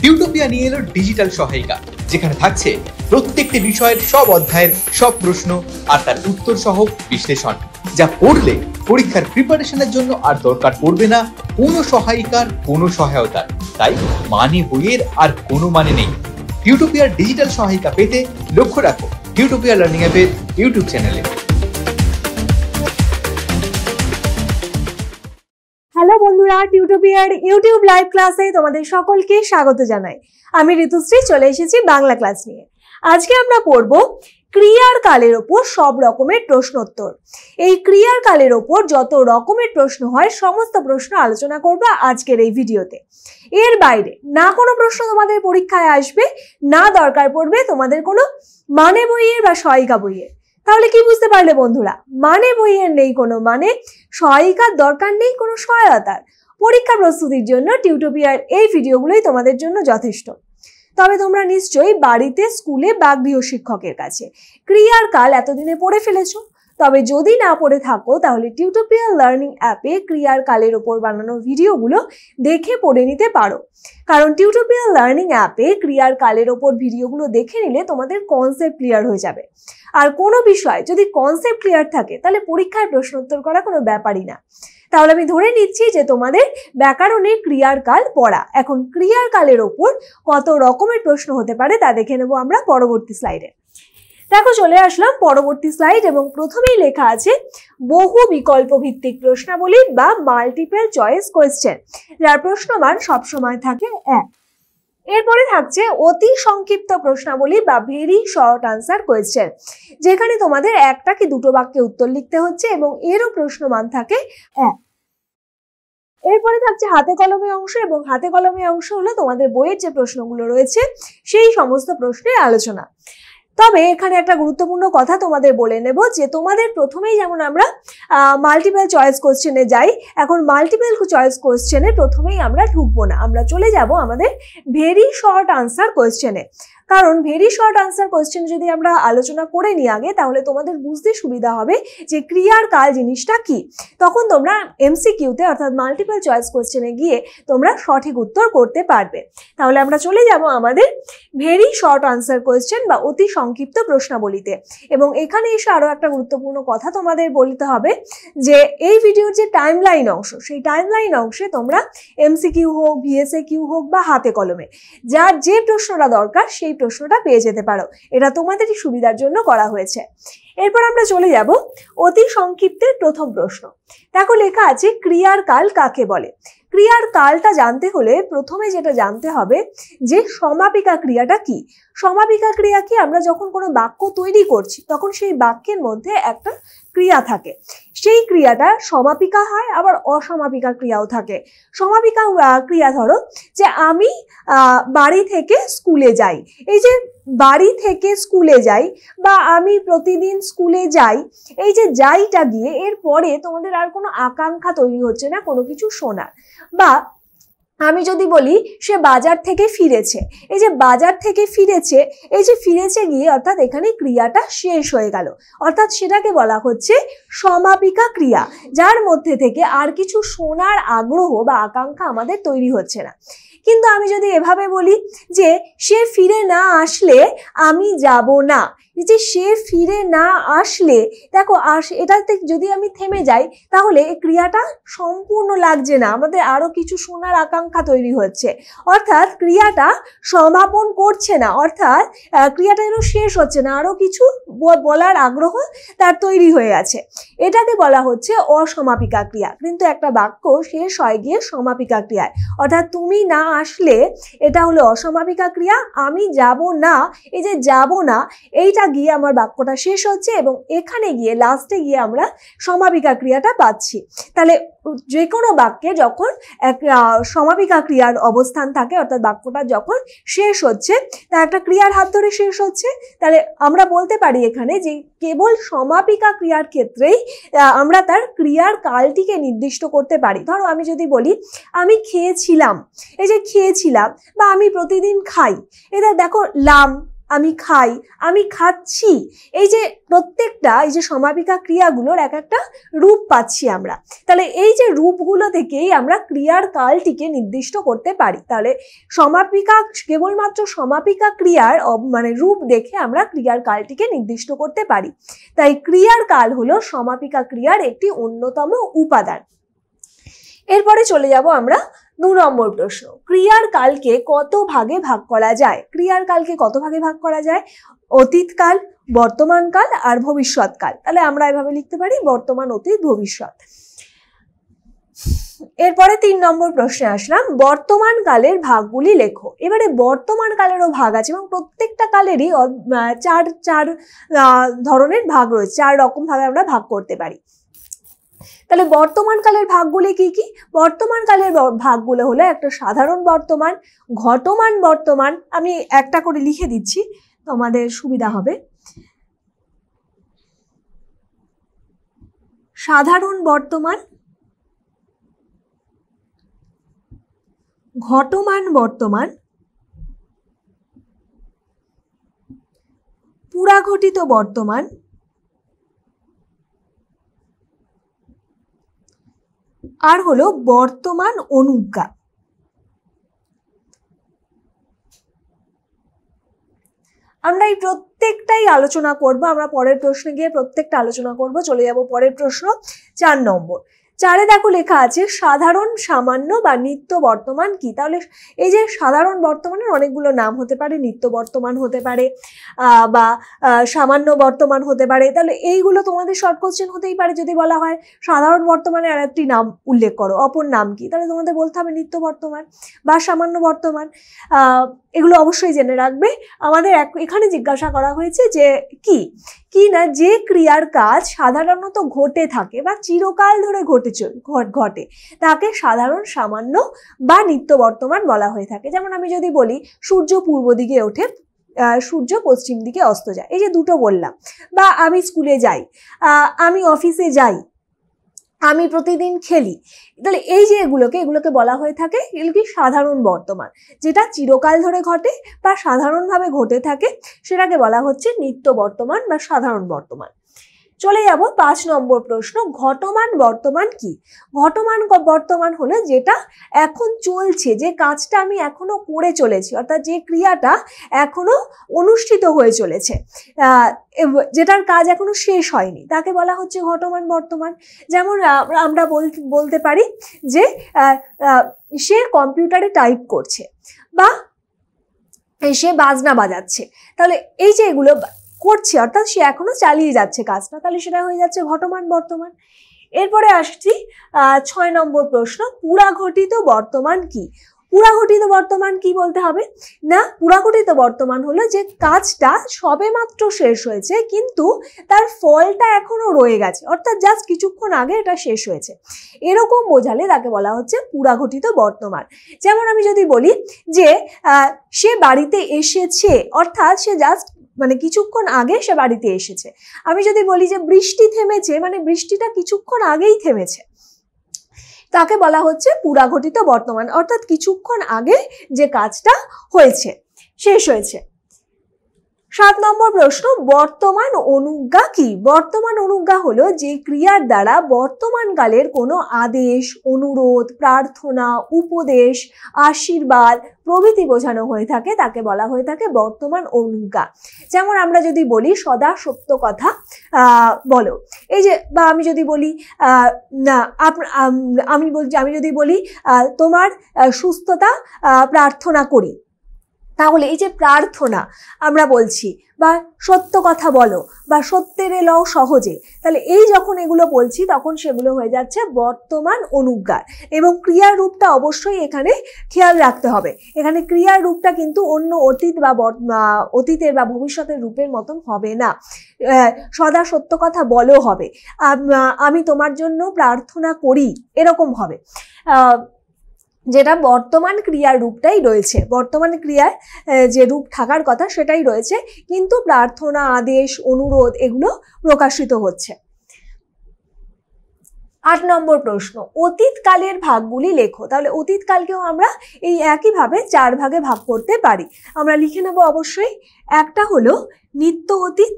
টিউটোপিয়া নিয়ে এলো ডিজিটাল সহায়িকা, যেখানে থাকছে প্রত্যেকটি বিষয়ের সব অধ্যায়ের সব প্রশ্ন আর তার উত্তর সহ বিশ্লেষণ, যা পড়লে পরীক্ষার প্রিপারেশনের জন্য আর দরকার পড়বে না কোনো সহায়িকার, কোনো সহায়তার। তাই মানে বইয়ের আর কোনো মানে নেই। টিউটোপিয়ার ডিজিটাল সহায়িকা পেতে লক্ষ্য রাখো টিউটোপিয়া লার্নিং অ্যাপের ইউটিউব চ্যানেলে। হ্যালো বন্ধুরা, টিউটোপিয়ার ইউটিউব লাইভ ক্লাসে তোমাদের সকলকে স্বাগত জানাই। আমি ঋতুশ্রী চলে এসেছি বাংলা ক্লাস নিয়ে। আজকে আমরা পড়ব ক্রিয়ার কালের ওপর সব রকমের প্রশ্নোত্তর। এই ক্রিয়ার কালের ওপর যত রকমের প্রশ্ন হয় সমস্ত প্রশ্ন আলোচনা করব আজকের এই ভিডিওতে। এর বাইরে না কোনো প্রশ্ন তোমাদের পরীক্ষায় আসবে, না দরকার পড়বে তোমাদের কোনো মানে বইয়ের বা সহায়িকা বইয়ের। তাহলে কি বুঝতে পারলে বন্ধুরা? মানে বইয়ের নেই কোনো মানে, সহায়িকার দরকার নেই কোনো সহায়তার। পরীক্ষা প্রস্তুতির জন্য টিউটোপিয়ার এই ভিডিওগুলোই তোমাদের জন্য যথেষ্ট। তবে তোমরা নিশ্চয়ই বাড়িতে, স্কুলে বা গৃহ শিক্ষকের কাছে ক্রিয়ার কাল এতদিনে পড়ে ফেলেছো। তবে যদি না পড়ে থাকো তাহলে টিউটোপিয়া লার্নিং অ্যাপে ক্রিয়ার কালের ওপর বানানো ভিডিওগুলো দেখে পড়ে নিতে পারো। কারণ টিউটোপিয়া লার্নিং অ্যাপে ক্রিয়ার কালের ওপর ভিডিওগুলো দেখে নিলে তোমাদের কনসেপ্ট ক্লিয়ার হয়ে যাবে। আর কোনো বিষয় যদি কনসেপ্ট ক্লিয়ার থাকে তাহলে পরীক্ষায় প্রশ্নোত্তর করা কোনো ব্যাপারই না। তাহলে আমি ধরে নিচ্ছি যে তোমাদের ব্যাকরণে ক্রিয়ার কাল পড়া। এখন ক্রিয়ার কালের ওপর কত রকমের প্রশ্ন হতে পারে তা দেখে নেব আমরা পরবর্তী স্লাইডে। দেখো, চলে আসলাম পরবর্তী স্লাইড এবং প্রথমেই লেখা আছে বহু বিকল্প ভিত্তিক প্রশ্নাবলী বা মাল্টিপল চয়েস কোয়েশ্চেন, যার প্রশ্নমান সবসময় থাকে 1। এরপরে থাকছে অতি সংক্ষিপ্ত প্রশ্নাবলী বা ভেরি শর্ট আনসার কোয়েশ্চেন, যেখানে তোমাদের একটা কি দুটো বাক্যে উত্তর লিখতে হচ্ছে এবং এরও প্রশ্নমান থাকে 1। এরপরে থাকছে হাতে কলমে অংশ, এবং হাতে কলমে অংশ হলো তোমাদের বইয়ের যে প্রশ্নগুলো রয়েছে সেই সমস্ত প্রশ্নের আলোচনা। তবে এখানে একটা গুরুত্বপূর্ণ কথা তোমাদের বলে নেব যে তোমাদের প্রথমেই যেমন আমরা মাল্টিপল চয়েস কোশ্চেনে যাই, এখন মাল্টিপল চয়েস কোশ্চেনে প্রথমেই আমরা ঢুকবো না, আমরা চলে যাব আমাদের ভেরি শর্ট আনসার কোশ্চেনে। কারণ ভেরি শর্ট আনসার কোশ্চেন যদি আমরা আলোচনা করে নিই আগে, তাহলে তোমাদের বুঝতে সুবিধা হবে যে ক্রিয়ার কাল জিনিসটা কি। তখন তোমরা এমসিকিউতে অর্থাৎ মাল্টিপল চয়েস কোশ্চেনে গিয়ে তোমরা সঠিক উত্তর করতে পারবে। তাহলে আমরা চলে যাব আমাদের ভেরি শর্ট আনসার কোশ্চেন বা অতি সংক্ষিপ্ত প্রশ্নাবলীতে। এবং এখানে এসে আরও একটা গুরুত্বপূর্ণ কথা তোমাদের বলতে হবে যে এই ভিডিওর যে টাইমলাইন অংশ, সেই টাইমলাইন অংশে তোমরা এমসিকিউ হোক, ভিএসএ কিউ হোক বা হাতে কলমে যার যে প্রশ্নটা দরকার সেই প্রশ্নটা পেয়ে যেতে পারো। এটা তোমাদেরই সুবিধার জন্য করা হয়েছে। এরপর আমরা চলে যাব অতি সংক্ষিপ্তের প্রথম প্রশ্ন। দেখো, লেখা আছে ক্রিয়ার কাল কাকে বলে। ক্রিয়ার কালটা জানতে হলে প্রথমে যেটা জানতে হবে যে সমাপিকা ক্রিয়াটা কি। সমাপিকা ক্রিয়া কি? আমরা যখন কোনো বাক্য তৈরি করছি তখন সেই বাক্যের মধ্যে একটা ক্রিয়া থাকে, সেই ক্রিয়াটা সমাপিকা হয়, আবার অসমাপিকা ক্রিয়াও থাকে। সমাপিকা ক্রিয়া ধরো যে আমি বাড়ি থেকে স্কুলে যাই। এই যে বাড়ি থেকে স্কুলে যাই বা আমি প্রতিদিন স্কুলে যাই, এই যে যাইটা দিয়ে এরপরে তোমাদের আর কোনো আকাঙ্ক্ষা তৈরি হচ্ছে না কোনো কিছু শোনার। বা আমি যদি বলি সে বাজার থেকে ফিরেছে, এই যে বাজার থেকে ফিরেছে, এই যে ফিরেছে গিয়ে অর্থাৎ এখানে ক্রিয়াটা শেষ হয়ে গেল, অর্থাৎ সেটাকে বলা হচ্ছে সমাপিকা ক্রিয়া, যার মধ্যে থেকে আর কিছু শোনার আগ্রহ বা আকাঙ্ক্ষা আমাদের তৈরি হচ্ছে না। কিন্তু আমি যদি এভাবে বলি যে সে ফিরে না আসলে আমি যাব না, যে সে ফিরে না আসলে, দেখো এটাতে যদি আমি থেমে যাই তাহলে এই ক্রিয়াটা সম্পূর্ণ লাগছে না, আমাদের আরো কিছু শোনার আকাঙ্ক্ষা তৈরি হচ্ছে, অর্থাৎ ক্রিয়াটা সমাপন করছে না, অর্থাৎ ক্রিয়াটা যেন শেষ হচ্ছে না, আরো কিছু বলার আগ্রহ তার তৈরি হয়ে আছে। এটাকে বলা হচ্ছে অসমাপিকা ক্রিয়া। কিন্তু একটা বাক্য শেষ হয় গিয়ে সমাপিকা ক্রিয়ায়, অর্থাৎ তুমি না আসলে এটা হলো অসমাপিকা ক্রিয়া, আমি যাব না, এই যে যাব না এইটা গিয়ে আমার বাক্যটা শেষ হচ্ছে এবং এখানে গিয়ে লাস্টে গিয়ে আমরা সমাপিকা ক্রিয়াটা পাচ্ছি। তাহলে যে কোনো বাক্যে যখন সমাপিকা ক্রিয়ার অবস্থান থাকে, অর্থাৎ বাক্যটা যখন শেষ হচ্ছে তা একটা ক্রিয়ার হাত ধরে শেষ হচ্ছে, তাহলে আমরা বলতে পারি এখানে যে কেবল সমাপিকা ক্রিয়ার ক্ষেত্রেই আমরা তার ক্রিয়ার কালটিকে নির্দিষ্ট করতে পারি। ধরো আমি যদি বলি আমি খেয়েছিলাম, এই যে খেয়েছিলাম বা আমি প্রতিদিন খাই, এটা দেখো লাম আমি খাই, আমি খাচ্ছি, এই যে প্রত্যেকটা এই যে সমাপিকা ক্রিয়াগুলোর এক একটা রূপ পাচ্ছি আমরা। তাহলে এই যে রূপগুলো থেকেই আমরা ক্রিয়ার কালটিকে নির্দিষ্ট করতে পারি। তাহলে সমাপিকা, কেবলমাত্র সমাপিকা ক্রিয়ার মানে রূপ দেখে আমরা ক্রিয়ার কালটিকে নির্দিষ্ট করতে পারি। তাই ক্রিয়ার কাল হলো সমাপিকা ক্রিয়ার একটি অন্যতম উপাদান। এরপরে চলে যাব আমরা 2 নম্বর প্রশ্ন, ক্রিয়ার কালকে কত ভাগে ভাগ করা যায়? ক্রিয়ার কালকে কত ভাগে ভাগ করা যায়? অতীতকাল, বর্তমান কাল আর ভবিষ্যৎ কাল। তাহলে আমরা এভাবে লিখতে পারি বর্তমান, অতীত, ভবিষ্যৎ। এরপরে 3 নম্বর প্রশ্নে আসলাম, বর্তমান কালের ভাগগুলি লেখো। এবারে বর্তমান কালেরও ভাগ আছে এবং প্রত্যেকটা কালেরই চার ধরনের ভাগ রয়েছে, 4 রকম ভাবে আমরা ভাগ করতে পারি। তাহলে বর্তমান কালের ভাগগুলি কি কি? বর্তমান কালের ভাগগুলো হলো একটা সাধারণ বর্তমান, ঘটমান বর্তমান, আমি একটা করে লিখে দিচ্ছি তোমাদের সুবিধা হবে। সাধারণ বর্তমান, ঘটমান বর্তমান, পুরাঘটিত বর্তমান, আর হলো বর্তমান অনুজ্ঞা। আমরা এই প্রত্যেকটাই আলোচনা করব, আমরা পরের প্রশ্নে গিয়ে প্রত্যেকটা আলোচনা করব। চলে যাব পরের প্রশ্ন 4 নম্বর। 4-এ দেখো লেখা আছে সাধারণ, সামান্য বা নিত্য বর্তমান কি? তাহলে এই যে সাধারণ বর্তমানের অনেকগুলো নাম হতে পারে, নিত্য বর্তমান হতে পারে বা সামান্য বর্তমান হতে পারে। তাহলে এইগুলো তোমাদের শর্ট কোশ্চেন হতেই পারে। যদি বলা হয় সাধারণ বর্তমানের আর একটি নাম উল্লেখ করো, অপর নাম কি? তাহলে তোমাদের বলতে হবে নিত্য বর্তমান বা সামান্য বর্তমান। এগুলো অবশ্যই জেনে রাখবে। আমাদের এখানে জিজ্ঞাসা করা হয়েছে যে কি না, যে ক্রিয়ার কাজ সাধারণত ঘটে থাকে বা চিরকাল ধরে ঘটে তাকে সাধারণ, সামান্য বা নিত্য বর্তমান বলা হয়ে থাকে। যেমন আমি যদি বলি সূর্য পূর্ব দিকে ওঠে, সূর্য পশ্চিম দিকে অস্ত যায়, এই যে দুটো বললাম। বা আমি স্কুলে যাই, আমি অফিসে যাই, আমি প্রতিদিন খেলি। তাহলে এই যে এগুলোকে বলা হয়ে থাকে এগুলো কি সাধারণ বর্তমান, যেটা চিরকাল ধরে ঘটে বা সাধারণভাবে ঘটে থাকে সেটাকে বলা হচ্ছে নিত্য বর্তমান বা সাধারণ বর্তমান। চলে যাব 5 নম্বর প্রশ্ন, ঘটমান বর্তমান কি? ঘটমান বর্তমান হলো যেটা এখন চলছে, যে কাজটা আমি এখনো করে চলেছি, অর্থাৎ যে ক্রিয়াটা এখনো অনুষ্ঠিত হয়ে চলেছে, যেটার কাজ এখনো শেষ হয়নি, তাকে বলা হচ্ছে ঘটমান বর্তমান। যেমন আমরা বলতে পারি যে সে কম্পিউটারে টাইপ করছে বা সে বাজনা বাজাচ্ছে। তাহলে এই যে এগুলো করছে অর্থাৎ সে এখনো চালিয়ে যাচ্ছে কাজটা, তাহলে সেটা হয়ে যাচ্ছে ঘটমান বর্তমান। এরপরে আসছি 6 নম্বর প্রশ্ন, পুরাঘটিত বর্তমান কি? পুরাঘটিত বর্তমান কি বলতে হবে না, পুরাঘটিত বর্তমান হলো যে কাজটা সবেমাত্র শেষ হয়েছে কিন্তু তার ফলটা এখনো রয়ে গেছে, অর্থাৎ জাস্ট কিছুক্ষণ আগে এটা শেষ হয়েছে, এরকম বোঝালে তাকে বলা হচ্ছে পুরাঘটিত বর্তমান। যেমন আমি যদি বলি যে সে বাড়িতে এসেছে, অর্থাৎ সে জাস্ট মানে কিছুক্ষণ আগে সে বাড়িতে এসেছে। আমি যদি বলি যে বৃষ্টি থেমেছে, মানে বৃষ্টিটা কিছুক্ষণ আগেই থেমেছে, তাকে বলা হচ্ছে পুরাঘটিত বর্তমান, অর্থাৎ কিছুক্ষণ আগে যে কাজটা হয়েছে, শেষ হয়েছে। 7 নম্বর প্রশ্ন, বর্তমান অনুজ্ঞা কি? বর্তমান অনুজ্ঞা হলো যে ক্রিয়ার দ্বারা বর্তমান কালের কোনো আদেশ, অনুরোধ, প্রার্থনা, উপদেশ, আশীর্বাদ প্রভৃতি বোঝানো হয়ে থাকে, তাকে বলা হয়ে থাকে বর্তমান অনুজ্ঞা। যেমন আমরা যদি বলি সদা সত্য কথা বলো, এই যে, বা আমি যদি বলি আমি যদি বলি তোমার সুস্থতা প্রার্থনা করি, তাহলে এই যে প্রার্থনা আমরা বলছি, বা সত্য কথা বলো, বা সত্যের লও সহজে, তাহলে এই যখন এগুলো বলছি তখন সেগুলো হয়ে যাচ্ছে বর্তমান অনুজ্ঞার। এবং ক্রিয়ার রূপটা অবশ্যই এখানে খেয়াল রাখতে হবে, এখানে ক্রিয়ার রূপটা কিন্তু অন্য অতীত বা অতীতের বা ভবিষ্যতের রূপের মতন হবে না, সদা সত্য কথা বলো হবে, আমি তোমার জন্য প্রার্থনা করি এরকম হবে, যেটা বর্তমান ক্রিয়ার রূপটাই রয়েছে, বর্তমান ক্রিয়ার যে রূপ থাকার কথা সেটাই রয়েছে, কিন্তু প্রার্থনা, আদেশ, অনুরোধ এগুলো প্রকাশিত হচ্ছে। 8 নম্বর প্রশ্ন, অতীতকালের ভাগগুলি লেখো। তাহলে অতীতকালকেও আমরা এই একইভাবে 4 ভাগে ভাগ করতে পারি। আমরা লিখে নেব অবশ্যই। একটা হলো নিত্য অতীত,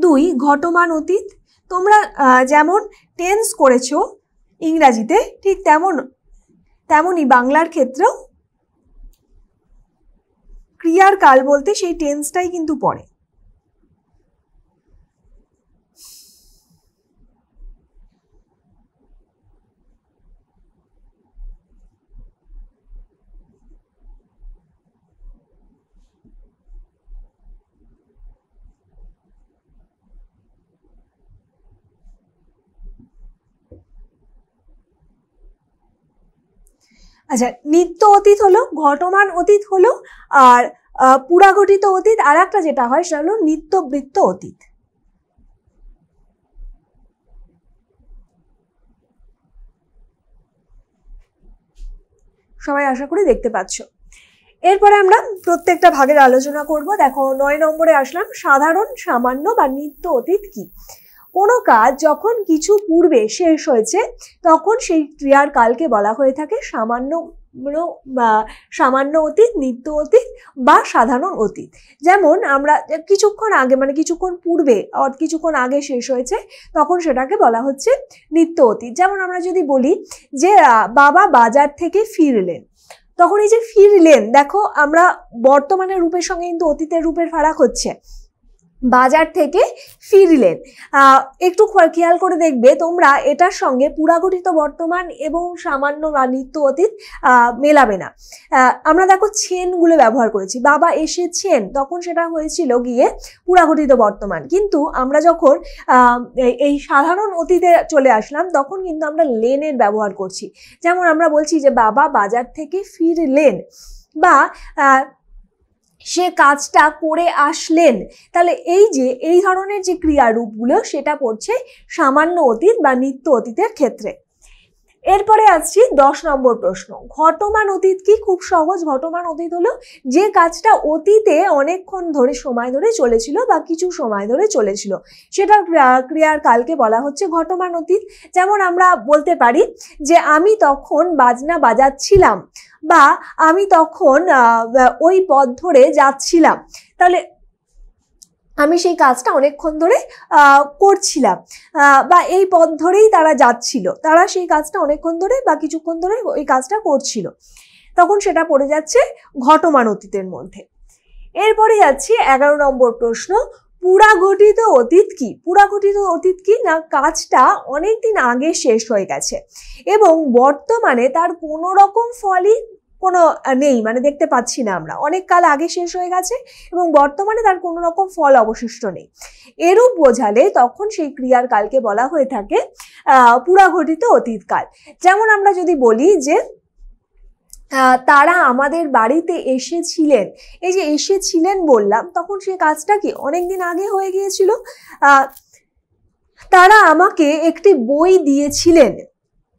2 ঘটমান অতীত। তোমরা যেমন টেন্স করেছো ইংরাজিতে, ঠিক তেমনই বাংলার ক্ষেত্রেও ক্রিয়ার কাল বলতে সেই টেন্সটাই কিন্তু পড়ে। আচ্ছা, নিত্য অতীত হলো, ঘটমান অতীত হলো, আর পুরাঘটিত অতীত আর একটা যেটা হয় সেটা হলো নিত্যবৃত্ত অতীত। সবাই আশা করি দেখতে পাচ্ছ। এরপরে আমরা প্রত্যেকটা ভাগের আলোচনা করব। দেখো 9 নম্বরে আসলাম, সাধারণ, সামান্য বা নিত্য অতীত কি। কোনো কাজ যখন কিছু পূর্বে শেষ হয়েছে তখন সেই ক্রিয়ার কালকে বলা হয়ে থাকে সামান্য অতীত, নিত্য অতীত বা সাধারণ অতীত। যেমন আমরা কিছুক্ষণ আগে মানে কিছুক্ষণ পূর্বে কিছুক্ষণ আগে শেষ হয়েছে তখন সেটাকে বলা হচ্ছে নিত্য অতীত। যেমন আমরা যদি বলি যে বাবা বাজার থেকে ফিরলেন, তখন এই যে ফিরলেন, দেখো আমরা বর্তমানের রূপের সঙ্গে কিন্তু অতীতের রূপের ফারাক হচ্ছে। বাজার থেকে ফিরলেন, একটু খেয়াল করে দেখবে তোমরা এটার সঙ্গে পুরাঘটিত বর্তমান এবং সামান্য বা নিত্য অতীত মেলাবে না। আমরা দেখো ছেনগুলো ব্যবহার করেছি, বাবা এসেছেন, তখন সেটা হয়েছিল গিয়ে পুরাঘটিত বর্তমান। কিন্তু আমরা যখন এই সাধারণ অতীতে চলে আসলাম তখন কিন্তু আমরা লেনের ব্যবহার করছি। যেমন আমরা বলছি যে বাবা বাজার থেকে ফিরলেন বা সে কাজটা করে আসলেন। তাহলে এই ধরনের যে ক্রিয়ারূপগুলো সেটা পড়ছে সামান্য অতীত বা নিত্য অতীতের ক্ষেত্রে। এরপরে আসছি 10 নম্বর প্রশ্ন, ঘটমান অতীত কি। খুব সহজ। ঘটমান অতীত হলো যে কাজটা অতীতে অনেকক্ষণ ধরে সময় ধরে চলেছিল বা কিছু সময় ধরে চলেছিল, সেটা ক্রিয়ার কালকে বলা হচ্ছে ঘটমান অতীত। যেমন আমরা বলতে পারি যে আমি তখন বাজনা বাজাচ্ছিলাম বা আমি তখন ওই পথ ধরে যাচ্ছিলাম। তাহলে আমি সেই কাজটা অনেকক্ষণ ধরে করছিলাম বা এই পথ ধরেই তারা যাচ্ছিল, তারা সেই কাজটা অনেকক্ষণ ধরে বা কিছুক্ষণ ধরে ওই কাজটা করছিল, তখন সেটা পড়ে যাচ্ছে ঘটমান অতীতের মধ্যে। এরপরে যাচ্ছি 11 নম্বর প্রশ্ন, পুরাঘটিত অতীত কি। পুরাঘটিত অতীত কি না, কাজটা অনেকদিন আগে শেষ হয়ে গেছে এবং বর্তমানে তার কোনো রকম ফলই নেই, মানে দেখতে পাচ্ছি না আমরা, অনেক কাল আগে শেষ হয়ে গেছে এবং বর্তমানে তার কোনো রকম ফল অবশিষ্ট নেই। এরূপ বোঝালে তখন সেই ক্রিয়ার কালকে বলা হয়ে থাকে পুরাঘটিত অতীতকাল। যেমন আমরা যদি বলি যে তারা আমাদের বাড়িতে এসেছিলেন, এই যে এসেছিলেন বললাম, তখন সেই কাজটা কি অনেকদিন আগে হয়ে গিয়েছিল। তারা আমাকে একটি বই দিয়েছিলেন,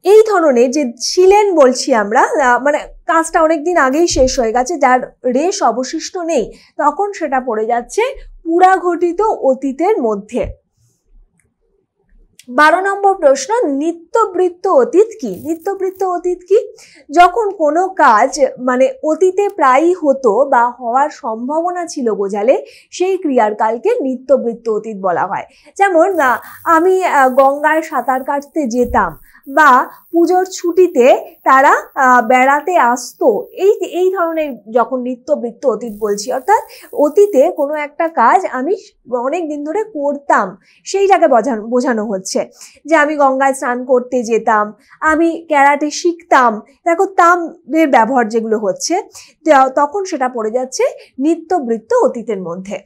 এই ধরনের যে ছিলেন বলছি আমরা, মানে কাজটা অনেকদিন আগেই শেষ হয়ে গেছে, যার রেশ অবশিষ্ট নেই, তখন সেটা পড়ে যাচ্ছে পুরাঘটিত অতীতের মধ্যে। 12 নম্বর প্রশ্ন, নিত্যবৃত্ত অতীত কি। নিত্যবৃত্ত অতীত কি, যখন কোনো কাজ মানে অতীতে প্রায়ই হতো বা হওয়ার সম্ভাবনা ছিল বোঝালে সেই ক্রিয়ার কালকে নিত্যবৃত্ত অতীত বলা হয়। যেমন আমি গঙ্গায় সাঁতার কাটতে যেতাম বা পুজোর ছুটিতে তারা বেড়াতে আসতো, এই ধরনের যখন নিত্যবৃত্ত অতীত বলছি, অর্থাৎ অতীতে কোনো একটা কাজ আমি অনেক দিন ধরে করতাম সেইটাকে বোঝানো হচ্ছে। যে আমি গঙ্গায় স্নান করতে যেতাম, আমি ক্যারাটে শিখতাম, দেখো তামের ব্যবহার যেগুলো হচ্ছে তখন সেটা পড়ে যাচ্ছে নিত্যবৃত্ত অতীতের মধ্যে।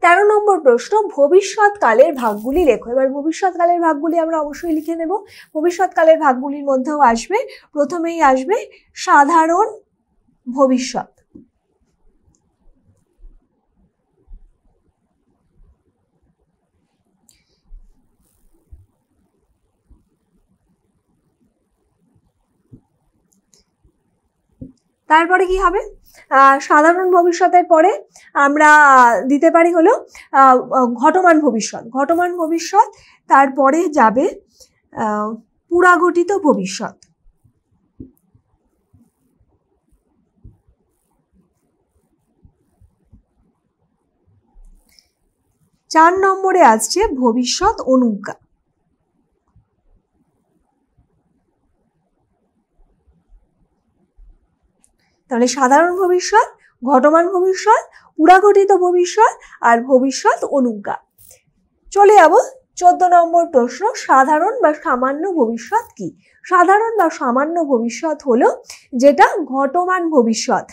13 নম্বর প্রশ্ন, ভবিষ্যৎকালের ভাগগুলি লেখো। এবার ভবিষ্যৎকালের ভাগগুলি আমরা অবশ্যই লিখে নেব। ভবিষ্যৎকালের ভাগগুলির মধ্যেও আসবে, প্রথমেই আসবে সাধারণ ভবিষ্যৎ। তারপরে কি হবে, সাধারণ ভবিষ্যতের পরে আমরা দিতে পারি হলো ঘটমান ভবিষ্যৎ। ঘটমান ভবিষ্যৎ, তারপরে যাবে পুরাঘটিত ভবিষ্যৎ। চার নম্বরে আসছে ভবিষ্যৎ অনুজ্ঞা। তাহলে সাধারণ ভবিষ্যৎ, ঘটমান ভবিষ্যৎ, পুরাঘটিত ভবিষ্যৎ আর ভবিষ্যৎ অনুজ্ঞা। চলে যাব 14 নম্বর প্রশ্ন, সাধারণ বা সামান্য ভবিষ্যৎ কি? সাধারণ বা সামান্য ভবিষ্যৎ হলো যেটা ঘটমান ভবিষ্যৎ,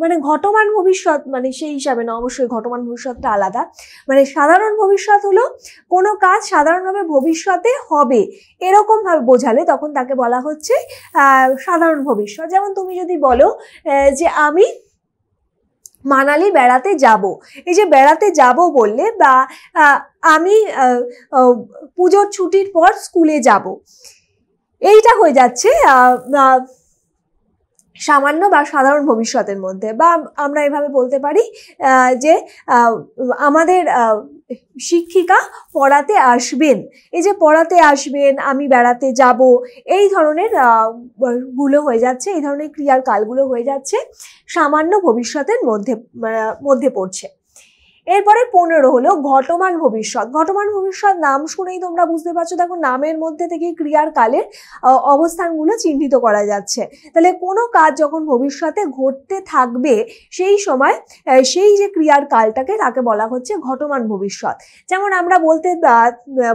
মানে ঘটমান ভবিষ্যৎ মানে সেই হিসাবে না, অবশ্যই ঘটমান ভবিষ্যৎটা আলাদা। মানে সাধারণ ভবিষ্যৎ হলো কোনো কাজ সাধারণভাবে ভবিষ্যতে হবে এরকম ভাবে বোঝালে তখন তাকে বলা হচ্ছে সাধারণ ভবিষ্যৎ। যেমন তুমি যদি বলো যে আমি মানালি বেড়াতে যাব, এই যে বেড়াতে যাব বললে, বা আমি পুজোর ছুটির পর স্কুলে যাব, এইটা হয়ে যাচ্ছে সামান্য বা সাধারণ ভবিষ্যতের মধ্যে। বা আমরা এভাবে বলতে পারি যে আমাদের শিক্ষিকা পড়াতে আসবেন, এই যে পড়াতে আসবেন, আমি বেড়াতে যাব, এই ধরনের গুলো হয়ে যাচ্ছে, এই ধরনের ক্রিয়ার কালগুলো হয়ে যাচ্ছে সামান্য ভবিষ্যতের মধ্যে পড়ছে। এরপরে 15 হলো ঘটমান ভবিষ্যৎ। ঘটমান ভবিষ্যৎ নাম শুনেই তোমরা বুঝতে পারছো, দেখো নামের মধ্যে থেকে ক্রিয়ার কালের অবস্থানগুলো চিহ্নিত করা যাচ্ছে। তাহলে কোনো কাজ যখন ভবিষ্যতে ঘটতে থাকবে সেই সময় সেই যে ক্রিয়ার কালটাকে তাকে বলা হচ্ছে ঘটমান ভবিষ্যৎ। যেমন আমরা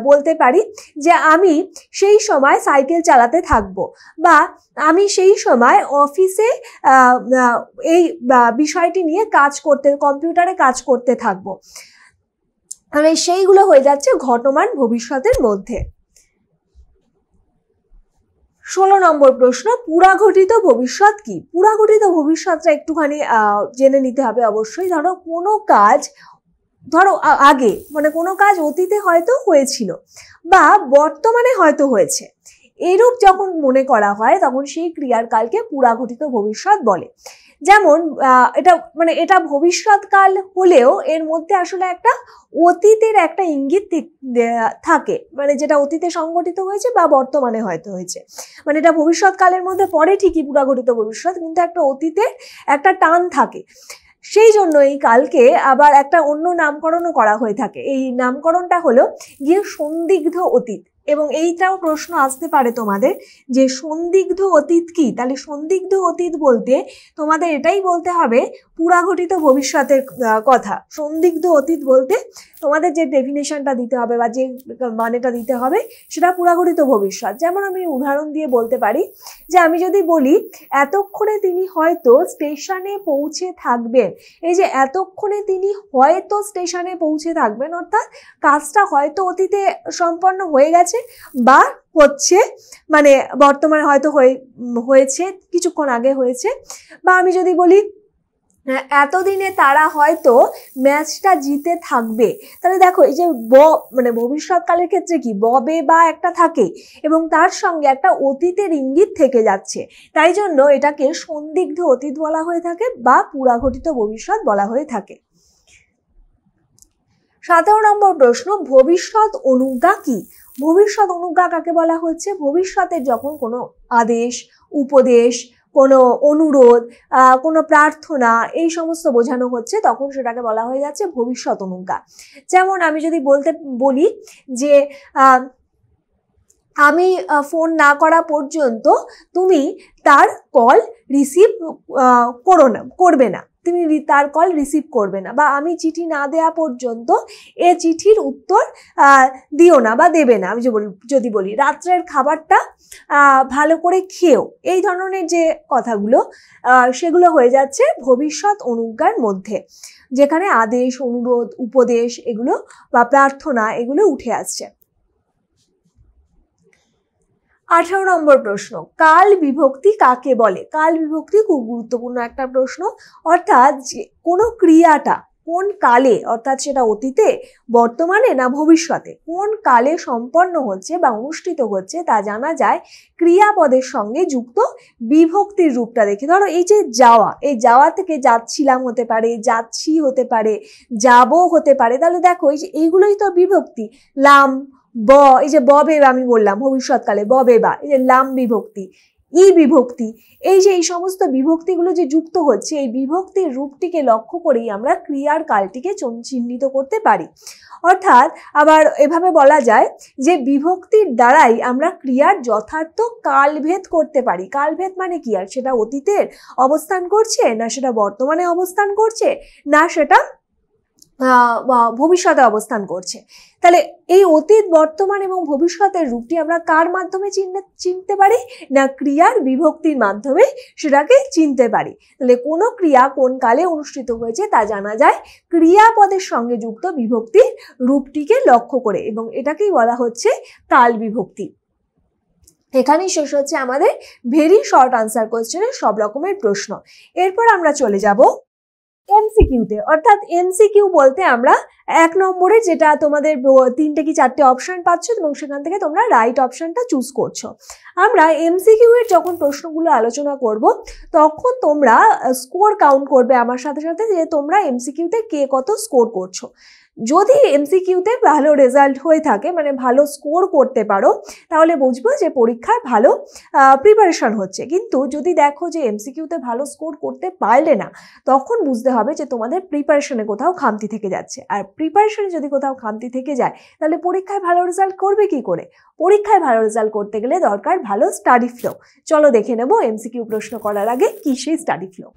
বলতে পারি যে আমি সেই সময় সাইকেল চালাতে থাকবো, বা আমি সেই সময় অফিসে এই বিষয়টি নিয়ে কম্পিউটারে কাজ করতে থাকবো, মানে সেইগুলো হয়ে যাচ্ছে ঘটমান ভবিষ্যতের মধ্যে। 16 নম্বর প্রশ্ন, পুরাঘটিত ভবিষ্যৎ কি? পুরাঘটিত ভবিষ্যৎটা একটুখানি জেনে নিতে হবে অবশ্যই। ধরো আগে, মানে কোনো কাজ অতীতে হয়তো হয়েছিল বা বর্তমানে হয়তো হয়েছে, এরূপ যখন মনে করা হয় তখন সেই ক্রিয়ার কালকে পুরাঘটিত ভবিষ্যৎ বলে। যেমন এটা ভবিষ্যৎকাল হলেও এর মধ্যে আসলে একটা অতীতের একটা ইঙ্গিত থাকে, মানে যেটা অতীতে সংঘটিত হয়েছে বা বর্তমানে হয়তো হয়েছে, মানে এটা ভবিষ্যৎকালের মধ্যে পড়ে ঠিকই পুরাঘটিত ভবিষ্যৎ, কিন্তু একটা অতীতের একটা টান থাকে। সেই জন্য এই কালকে আবার একটা অন্য নামকরণও করা হয়ে থাকে। এই নামকরণটা হলো গিয়ে সন্দিগ্ধ অতীত। এবং এইটাও প্রশ্ন আসতে পারে তোমাদের যে সন্দিগ্ধ অতীত কি? তাহলে সন্দিগ্ধ অতীত বলতে তোমাদের এটাই বলতে হবে পুরাঘটিত ভবিষ্যতের কথা। সন্দিগ্ধ অতীত বলতে তোমাদের যে ডেফিনেশনটা দিতে হবে বা যে মানেটা দিতে হবে সেটা পুরাঘটিত ভবিষ্যৎ। যেমন আমি উদাহরণ দিয়ে বলতে পারি যে আমি যদি বলি এতক্ষণে তিনি হয়তো স্টেশনে পৌঁছে থাকবেন, এই যে এতক্ষণে তিনি হয়তো স্টেশনে পৌঁছে থাকবেন অর্থাৎ কাজটা হয়তো অতীতে সম্পন্ন হয়ে গেছে বা হচ্ছে, মানে বর্তমানে হয়তো হয়েছে, কিছুক্ষণ আগে হয়েছে। বা আমি যদি বলি এতদিনে তারা হয়তো ম্যাচটা জিতে থাকবে, তাহলে দেখো এই যে মানে ভবিষ্যৎকালের ক্ষেত্রে কি ববে বা একটা থাকে এবং তার সঙ্গে একটা অতীতের ইঙ্গিত থেকে যাচ্ছে, তাই জন্য এটাকে সন্দিগ্ধ অতীত বলা হয়ে থাকে বা পুরাঘটিত ভবিষ্যৎ বলা হয়ে থাকে। 17 নম্বর প্রশ্ন, ভবিষ্যৎ অনুজ্ঞা কি? ভবিষ্যৎ অনুজ্ঞা কাকে বলা হচ্ছে? ভবিষ্যতের যখন কোনো আদেশ, উপদেশ, কোনো অনুরোধ, কোনো প্রার্থনা, এই সমস্ত বোঝানো হচ্ছে তখন সেটাকে বলা হয়ে যাচ্ছে ভবিষ্যৎ অনুজ্ঞা। যেমন আমি যদি বলি যে আমি ফোন না করা পর্যন্ত তুমি তার কল রিসিভ করবে না, তুমি তার কল রিসিভ করবে না, বা আমি চিঠি না দেওয়া পর্যন্ত এ চিঠির উত্তর দিও না বা দেবে না। আমি যদি বলি রাত্রের খাবারটা ভালো করে খেও, এই ধরনের যে কথাগুলো সেগুলো হয়ে যাচ্ছে ভবিষ্যৎ অনুজ্ঞার মধ্যে, যেখানে আদেশ, অনুরোধ, উপদেশ এগুলো বা প্রার্থনা এগুলো উঠে আসছে। 18 নম্বর প্রশ্ন, কাল বিভক্তি কাকে বলে? কাল বিভক্তি খুব গুরুত্বপূর্ণ একটা প্রশ্ন, অর্থাৎ যে কোনো ক্রিয়াটা কোন কালে, অর্থাৎ সেটা অতীতে, বর্তমানে না ভবিষ্যতে, কোন কালে সম্পন্ন হচ্ছে বা অনুষ্ঠিত হচ্ছে তা জানা যায় ক্রিয়াপদের সঙ্গে যুক্ত বিভক্তির রূপটা দেখে। ধরো এই যে যাওয়া, এই যাওয়া থেকে যাচ্ছিলাম হতে পারে, যাচ্ছি হতে পারে, যাব হতে পারে। তাহলে দেখো এই যে এইগুলোই তো বিভক্তি। লাম, ব, এই যে ববে আমি বললাম ভবিষ্যৎকালে ববে বা, এই যে লাম বিভক্তি, ই বিভক্তি, এই যে এই সমস্ত বিভক্তিগুলো যে যুক্ত হচ্ছে, এই বিভক্তির রূপটিকে লক্ষ্য করেই আমরা ক্রিয়ার কালটিকে চিহ্নিত করতে পারি। অর্থাৎ আবার এভাবে বলা যায় যে বিভক্তির দ্বারাই আমরা ক্রিয়ার যথার্থ কালভেদ করতে পারি। কালভেদ মানে কি? আর সেটা অতীতের অবস্থান করছে, না সেটা বর্তমানে অবস্থান করছে, না সেটা ভবিষ্যতে অবস্থান করছে। তাহলে এই অতীত, বর্তমান এবং ভবিষ্যতের রূপটি আমরা কার মাধ্যমে চিনতে পারি? না ক্রিয়ার বিভক্তির মাধ্যমে সেটাকে চিনতে পারি। তাহলে কোনো ক্রিয়া কোন কালে অনুষ্ঠিত হয়েছে তা জানা যায় ক্রিয়াপদের সঙ্গে যুক্ত বিভক্তির রূপটিকে লক্ষ্য করে, এবং এটাকেই বলা হচ্ছে কাল বিভক্তি। এখানেই শেষ হচ্ছে আমাদের ভেরি শর্ট আনসার কোশ্চেনের সব রকমের প্রশ্ন। এরপর আমরা চলে যাব এমসিকিউতে। অর্থাৎ এমসিকিউ বলতে আমরা 1 নম্বরে যেটা তোমাদের 3টে কি 4টে অপশন পাচ্ছ এবং সেখান থেকে তোমরা রাইট অপশনটা চুজ করছো। আমরা এমসিকিউ এর যখন প্রশ্নগুলো আলোচনা করব তখন তোমরা স্কোর কাউন্ট করবে আমার সাথে সাথে, যে তোমরা এমসিকিউতে কে কত স্কোর করছো। যদি এমসিকিউতে ভালো রেজাল্ট হয়ে থাকে, মানে ভালো স্কোর করতে পারো, তাহলে বুঝবো যে পরীক্ষায় ভালো প্রিপারেশন হচ্ছে। কিন্তু যদি দেখো যে এমসিকিউতে ভালো স্কোর করতে পারলে না, তখন বুঝতে হবে যে তোমাদের প্রিপারেশনে কোথাও খামতি থেকে যাচ্ছে। আর প্রিপারেশনে যদি কোথাও খামতি থেকে যায়, তাহলে পরীক্ষায় ভালো রেজাল্ট করবে কি করে? পরীক্ষায় ভালো রেজাল্ট করতে গেলে দরকার ভালো স্টাডি ফ্লো। চলো দেখে নেব এমসিকিউ প্রশ্ন করার আগে কি সেই স্টাডি ফ্লো।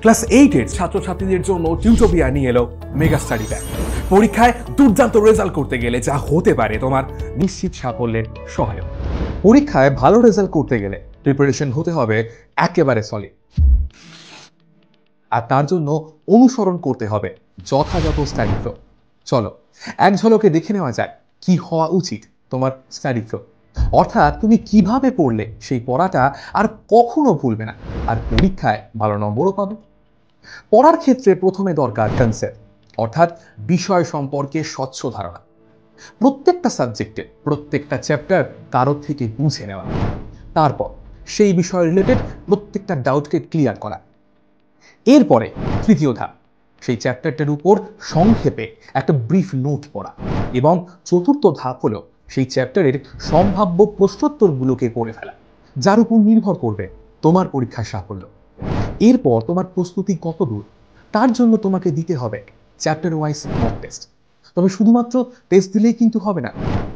ক্লাস 8 এর ছাত্রছাত্রীদের জন্য টিউটোপিয়া নিয়ে এলো মেগা স্টাডি প্যাক। পরীক্ষায় দুর্দান্ত রেজাল্ট করতে গেলে যা হতে পারে তোমার নিশ্চিত সাফল্যের সহায়ক। পরীক্ষায় ভালো রেজাল্ট করতে গেলে প্রিপারেশন হতে হবে একেবারে সলিড, আর তার জন্য অনুসরণ করতে হবে যথাযথ স্টাডি ফ্লো। চলো এক ঝলকে দেখে নেওয়া যায় কি হওয়া উচিত তোমার স্টাডি ফ্লো, অর্থাৎ তুমি কিভাবে পড়লে সেই পড়াটা আর কখনো ভুলবে না, আর পরীক্ষায় ভালো নম্বরও পাবে। পড়ার ক্ষেত্রে প্রথমে দরকার কনসেপ্ট, অর্থাৎ বিষয় সম্পর্কে স্বচ্ছ ধারণা। প্রত্যেকটা সাবজেক্টে প্রত্যেকটা চ্যাপ্টার কারোর থেকে বুঝে নেওয়া, তারপর সেই বিষয় রিলেটেড প্রত্যেকটা ডাউটকে ক্লিয়ার করা। এরপরে তৃতীয় ধাপ, সেই চ্যাপ্টারটার উপর সংক্ষেপে একটা ব্রিফ নোট পড়া, এবং চতুর্থ ধাপ হলো সেই চ্যাপ্টারের সম্ভাব্য প্রশ্নোত্তরগুলোকে করে ফেলা, যার উপর নির্ভর করবে তোমার পরীক্ষার সাফল্য। এরপর তোমার প্রস্তুতি কত দূর তার জন্য তোমাকে দিতে হবে চ্যাপ্টার ওয়াইজ মক টেস্ট। তবে শুধুমাত্র টেস্ট দিলেই কিন্তু হবে না,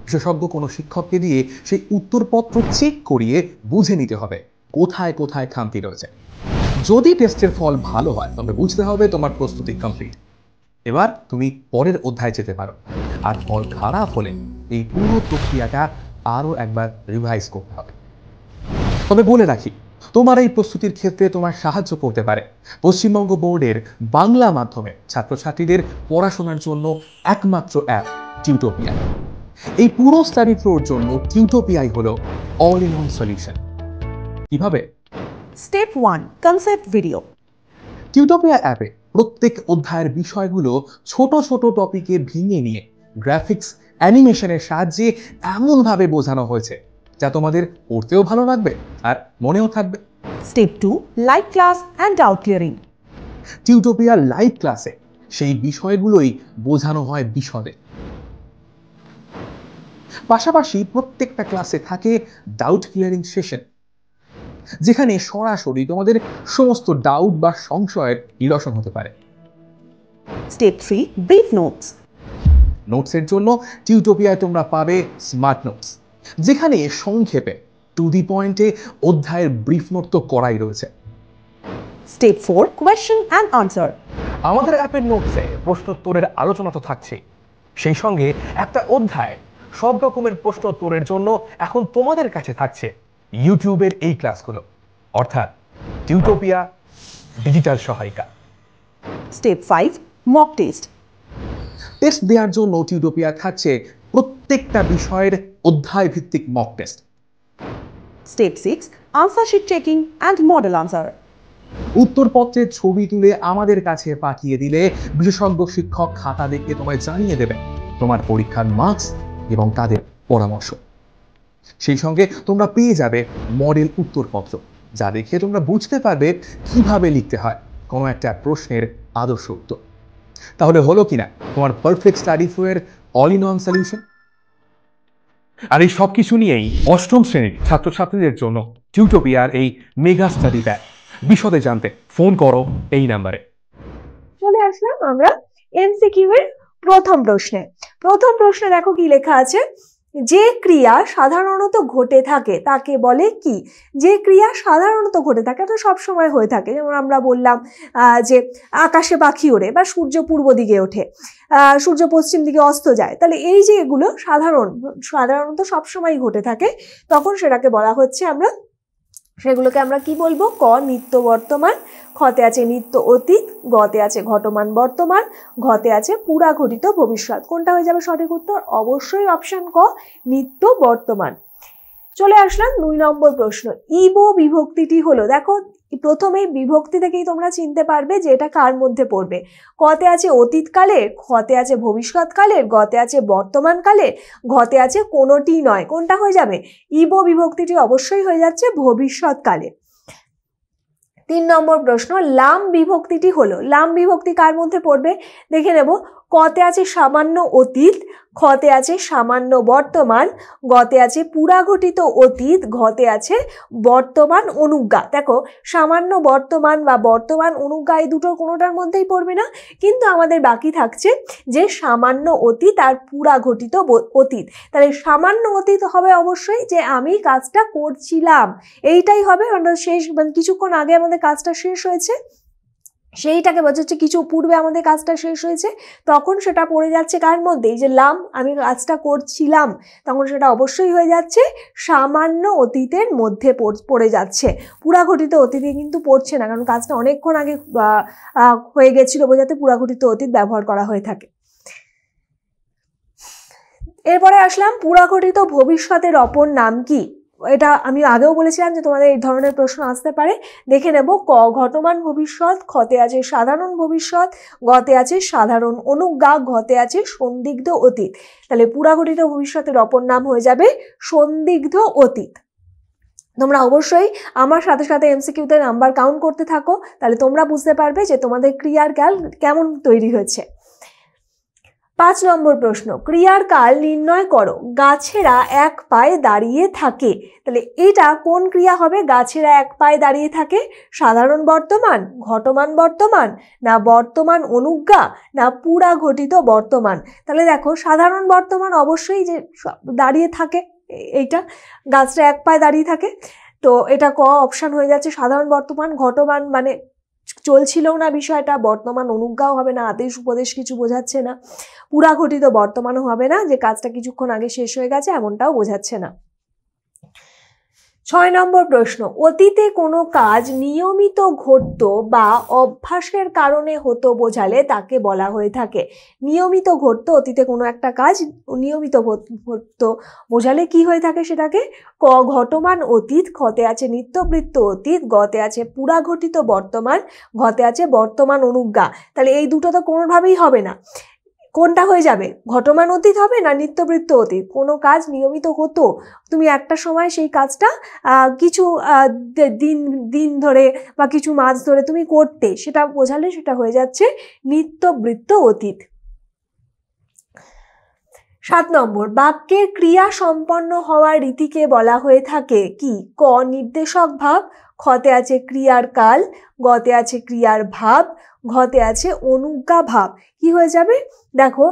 বিশেষজ্ঞ কোনো শিক্ষককে দিয়ে সেই উত্তরপত্র চেক করিয়ে বুঝে নিতে হবে কোথায় কোথায় খামতি রয়েছে। যদি টেস্টের ফল ভালো হয় তবে বুঝতে হবে তোমার প্রস্তুতি কমপ্লিট, এবার তুমি পরের অধ্যায়ে যেতে পারো। আর ফল খারাপ হলে এই পুরো প্রক্রিয়াটা আরও একবার রিভাইজ করতে হবে। তবে বলে রাখি, তোমার এই প্রস্তুতির ক্ষেত্রে তোমার সাহায্য করতে পারে পশ্চিমবঙ্গ বোর্ডের বাংলা মাধ্যমে ছাত্রছাত্রীদের পড়াশোনার জন্য একমাত্র অ্যাপ টিউটোপিয়া। এই পুরো স্টাডি ফ্লোর জন্য টিউটোপিয়াই হলো অল ইন ওয়ান সলিউশন। কিভাবে? Step 1, concept video. টিউটোপিয়া অ্যাপে প্রত্যেক অধ্যায়ের বিষয়গুলো ছোট ছোট টপিকে ভেঙে নিয়ে গ্রাফিক্স অ্যানিমেশনের সাহায্যে এমনভাবে বোঝানো হয়েছে যা তোমাদের পড়তেও ভালো লাগবে আর মনেও থাকবে। Step 2, live class and doubt clearing. Tutopia live ক্লাসে সেই বিষয়গুলোই বোঝানো হয় বিশদে। পাশাপাশি প্রত্যেকটা ক্লাসে থাকে ডাউট ক্লিয়ারিং সেশন, যেখানে সরাসরি তোমাদের সমস্ত ডাউট বা সংশয়ের নিরসন হতে পারে। Step 3, brief notes. নোটসের জন্য টিউটোপিয়ায় তোমরা পাবে স্মার্ট নোটস, যেখানে সংক্ষেপে টু দি পয়েন্টে অধ্যায়ের ব্রিফ নোট তো করাই রয়েছে। Step 4, question and answer. আমাদের অ্যাপের নোটসে প্রশ্নোত্তরের আলোচনা তো থাকছে, সেই সঙ্গে একটা অধ্যায় সব রকমের প্রশ্নোত্তরের জন্য এখন তোমাদের কাছে থাকছে ইউটিউবের এই ক্লাসগুলো, অর্থাৎ টিউটোপিয়া ডিজিটাল সহায়িকা। Step 5, mock test. টেস্ট দেওয়ার জন্য টিউটোপিয়া থাকছে প্রত্যেকটা বিষয়ের অধ্যায় ভিত্তিক mock test. Step 6, answer sheet checking and model answer. উত্তরপত্রের ছবি তুলে আমাদের কাছে পাঠিয়ে দিলে বিশেষজ্ঞ শিক্ষক খাতা দেখে তোমায় জানিয়ে দেবেন তোমার পরীক্ষার মার্কস এবং তাদের পরামর্শ। সেই সঙ্গে তোমরা পেয়ে যাবে মডেল উত্তরপত্র, যা দেখে তোমরা বুঝতে পারবে কিভাবে লিখতে হয় কোনো একটা প্রশ্নের আদর্শ উত্তর। তাহলে হলো কিনা তোমার পারফেক্ট স্টাডি ফ্লো এর অল ইন ওয়ান সলিউশন। আর এই সব কিছু নিয়েই অষ্টম শ্রেণীর ছাত্রছাত্রীদের জন্য টিউটোপিয়ার এই মেগা স্টাডি প্যাক। বিশদে জানতে ফোন করো এই নাম্বারে। চলে আসলাম আমরা এমসিকিউ এর প্রথম প্রশ্নে। প্রথম প্রশ্নে দেখো কি লেখা আছে, যে ক্রিয়া সাধারণত ঘটে থাকে তাকে বলে কি? যে ক্রিয়া সাধারণত ঘটে থাকে তো সব সময় হয়ে থাকে, যেমন আমরা বললাম যে আকাশে পাখি ওড়ে বা সূর্য পূর্ব দিকে ওঠে, সূর্য পশ্চিম দিকে অস্ত যায়, তাহলে এই যে এগুলো সাধারণত সব সময় ঘটে থাকে, তখন সেটাকে বলা হচ্ছে সেগুলোকে আমরা কি বলবো? ক নিত্য বর্তমান, খতে আছে নিত্য অতীত, গতে আছে ঘটমান বর্তমান, ঘতে আছে পুরা ঘটিত ভবিষ্যৎ। কোনটা হয়ে যাবে সঠিক উত্তর? অবশ্যই অপশন ক নিত্য বর্তমান। চলে আসলাম 2 নম্বর প্রশ্ন। ইবো বিভক্তিটি হলো, দেখো প্রথমেই বিভক্তি থেকেই তোমরা চিনতে পারবে যে এটা কার মধ্যে পড়বে। কতে আছে অতীতকালের, খতে আছে ভবিষ্যৎকালের, গতে আছে বর্তমানকালের, ঘতে আছে কোনোটি নয়। কোনটা হয়ে যাবে? ইবো বিভক্তিটি অবশ্যই হয়ে যাচ্ছে ভবিষ্যৎকালে। 3 নম্বর প্রশ্ন, লাম বিভক্তিটি হলো, লাম বিভক্তি কার মধ্যে পড়বে দেখে নেব। কতে আছে সামান্য অতীত, খতে আছে সামান্য বর্তমান, গতে আছে পুরাঘটিত অতীত, ঘতে আছে বর্তমান অনুজ্ঞা। দেখো সামান্য বর্তমান বা বর্তমান অনুজ্ঞা এই দুটোর কোনোটার মধ্যেই পড়বে না, কিন্তু আমাদের বাকি থাকছে যে সামান্য অতীত আর পুরাঘটিত অতীত। তাহলে সামান্য অতীত হবে অবশ্যই যে আমি কাজটা করছিলাম, এইটাই হবে, শেষ কিছুক্ষণ আগে আমাদের কাজটা শেষ হয়েছে, সেইটাকে বোঝাচ্ছে কিছু পূর্বে আমাদের কাজটা শেষ হয়েছে, তখন সেটা পড়ে যাচ্ছে কার মধ্যে? এই যে লাম, আমি কাজটা করছিলাম, তখন সেটা অবশ্যই হয়ে যাচ্ছে সামান্য অতীতের মধ্যে পড়ে যাচ্ছে। পুরাঘটিত অতীতে কিন্তু পড়ছে না, কারণ কাজটা অনেকক্ষণ আগে হয়ে গেছিল বোঝাতে পুরাঘটিত অতীত ব্যবহার করা হয়ে থাকে। এরপরে আসলাম পুরাঘটিত ভবিষ্যতের অপর নাম কি? এটা আমি আগেও বলেছিলাম যে তোমাদের এই ধরনের প্রশ্ন আসতে পারে। দেখে নেব। ক ঘটমান ভবিষ্যৎ, খতে আছে সাধারণ ভবিষ্যৎ, গতে আছে সাধারণ অনুজ্ঞা, ঘতে আছে সন্দিগ্ধ অতীত। তাহলে পুরাঘটিত ভবিষ্যতের অপর নাম হয়ে যাবে সন্দিগ্ধ অতীত। তোমরা অবশ্যই আমার সাথে সাথে এমসিকিউতে নাম্বার কাউন্ট করতে থাকো, তাহলে তোমরা বুঝতে পারবে যে তোমাদের ক্রিয়ার কাল কেমন তৈরি হয়েছে। 5 নম্বর প্রশ্ন, ক্রিয়ার কাল নির্ণয় করো। গাছেরা এক পায়ে দাঁড়িয়ে থাকে, তাহলে এটা কোন ক্রিয়া হবে? গাছেরা এক পায়ে দাঁড়িয়ে থাকে, সাধারণ বর্তমান, ঘটমান বর্তমান, না বর্তমান অনুজ্ঞা, না পুরা ঘটিত বর্তমান। তাহলে দেখো সাধারণ বর্তমান অবশ্যই যে দাঁড়িয়ে থাকে, এইটা গাছটা এক পায়ে দাঁড়িয়ে থাকে, তো এটা ক অপশন হয়ে যাচ্ছে সাধারণ বর্তমান। ঘটমান মানে চলছিল না বিষয়টা, বর্তমান অনুজ্ঞাও হবে না, আদেশ উপদেশ কিছু বোঝাচ্ছে না, পুরা ঘটিত বর্তমানও হবে না যে কাজটা কিছুক্ষণ আগে শেষ হয়ে গেছে এমনটাও বোঝাচ্ছে না। 6 নম্বর প্রশ্ন, অতীতে কোনো কাজ নিয়মিত ঘটতো বা অভ্যাসের কারণে হতো বোঝালে তাকে বলা হয়ে থাকে। নিয়মিত ঘটতো, অতীতে কোনো একটা কাজ নিয়মিত ঘটতো বোঝালে কি হয়ে থাকে সেটাকে? ক ঘটমান অতীত, খতে আছে নিত্যবৃত্ত অতীত, গতে আছে পুরাঘটিত বর্তমান, ঘতে আছে বর্তমান অনুজ্ঞা। তাহলে এই দুটো তো কোনোভাবেই হবে না, কোনটা হয়ে যাবে? ঘটমান অতীত হবে না নিত্যবৃত্ত অতীত। কোনো কাজ নিয়মিত হতো, তুমি একটা সময় সেই কাজটা কিছু দিন ধরে বা কিছু মাস ধরে তুমি করতে, সেটা বোঝালে সেটা হয়ে যাচ্ছে নিত্যবৃত্ত অতীত। 7 নম্বর, বাক্যের ক্রিয়া সম্পন্ন হওয়ার রীতিকে বলা হয়ে থাকে কি? ক নির্দেশক ভাব, খতে আছে ক্রিয়ার কাল, গতে আছে ক্রিয়ার ভাব, ঘতে আছে অনুজ্ঞা ভাব। কি হয়ে যাবে? দেখো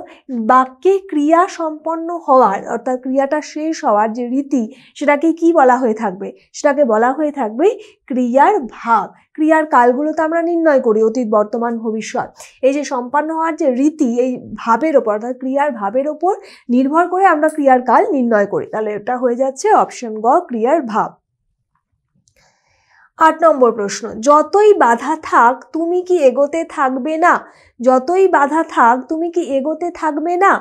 বাক্যে ক্রিয়া সম্পন্ন হওয়ার অর্থাৎ ক্রিয়াটা শেষ হওয়ার যে রীতি, সেটাকে কি বলা হয়ে থাকবে? সেটাকে বলা হয়ে থাকবে ক্রিয়ার ভাব। ক্রিয়ার কালগুলো তো আমরা নির্ণয় করি, অতীত বর্তমান ভবিষ্যৎ। এই যে সম্পন্ন হওয়ার যে রীতি, এই ভাবের ওপর অর্থাৎ ক্রিয়ার ভাবের ওপর নির্ভর করে আমরা ক্রিয়ার কাল নির্ণয় করি। তাহলে এটা হয়ে যাচ্ছে অপশন গ ক্রিয়ার ভাব। 8 নম্বর প্রশ্ন, যতই বাধা থাক তুমি কি এগোতে থাকবে না? যতই বাধা থাক তুমি কি এগোতে থাকবে না?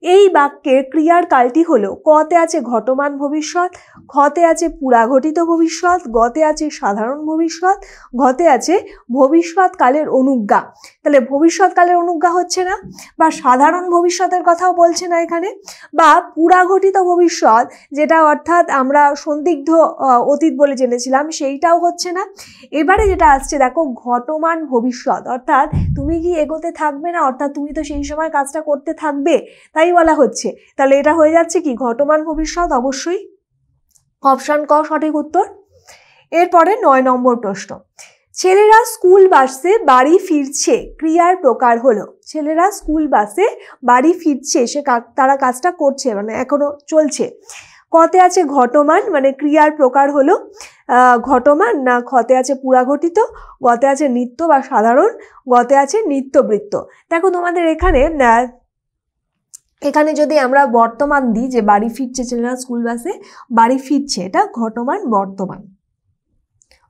এই বাক্যের ক্রিয়ার কালটি হলো কতে আছে ঘটমান ভবিষ্যৎ, খতে আছে পুরাঘটিত ভবিষ্যৎ, গতে আছে সাধারণ ভবিষ্যৎ, ঘতে আছে ভবিষ্যৎ কালের অনুজ্ঞা। তাহলে ভবিষ্যৎ কালের অনুজ্ঞা হচ্ছে না, বা সাধারণ ভবিষ্যতের কথাও বলছে না এখানে, বা পুরাঘটিত ভবিষ্যৎ যেটা অর্থাৎ আমরা সন্দিগ্ধ অতীত বলে জেনেছিলাম সেইটাও হচ্ছে না। এবারে যেটা আসছে দেখো ঘটমান ভবিষ্যৎ, অর্থাৎ তুমি কি এগোতে থাকবে না, অর্থাৎ তুমি তো সেই সময় কাজটা করতে থাকবে তাই বলা হচ্ছে। তাহলে এটা হয়ে যাচ্ছে কি ঘটমান ভবিষ্যৎ, অবশ্যই অপশন ক সঠিক উত্তর। এরপরে 9 নম্বর প্রশ্ন, ছেলেরা স্কুল বাসে বাড়ি ফিরছে ক্রিয়ার প্রকার হলো। ছেলেরা স্কুল বাসে বাড়ি ফিরছে, তারা কাজটা করছে মানে এখনো চলছে। কতে আছে ঘটমান মানে ক্রিয়ার প্রকার হলো ঘটমান, না খতে আছে পুরাঘটিত, গতে আছে নিত্য বা সাধারণ, গতে আছে নিত্যবৃত্ত। দেখো তোমাদের এখানে যদি আমরা বর্তমান দিই যে বাড়ি ফিরছে ছেলেরা স্কুল বাসে বাড়ি ফিরছে, এটা ঘটমান বর্তমান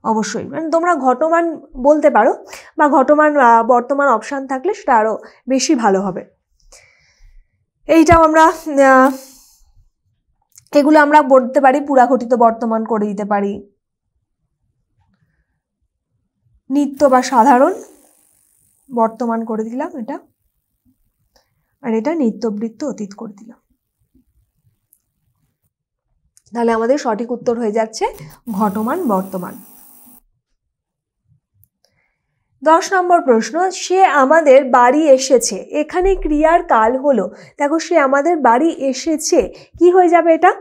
অবশ্যই, মানে তোমরা ঘটমান বলতে পারো বা ঘটমান বর্তমান অপশান থাকলে সেটা আরো বেশি ভালো হবে। এইটাও আমরা এগুলো আমরা বলতে পারি পুরাঘটিত বর্তমান করে দিতে পারি, নিত্য বা সাধারণ বর্তমান করে দিলাম এটা, আর এটা নিত্যবৃত্ত অতীত করে দিলাম। তাহলে আমাদের সঠিক উত্তর হয়ে যাচ্ছে ঘটমান বর্তমান। 10 নম্বর প্রশ্ন, সে আমাদের বাড়ি এসেছে, এখানে ক্রিয়ার কাল হলো। দেখো সে আমাদের বাড়ি এসেছে কি হয়ে যাবে এটা,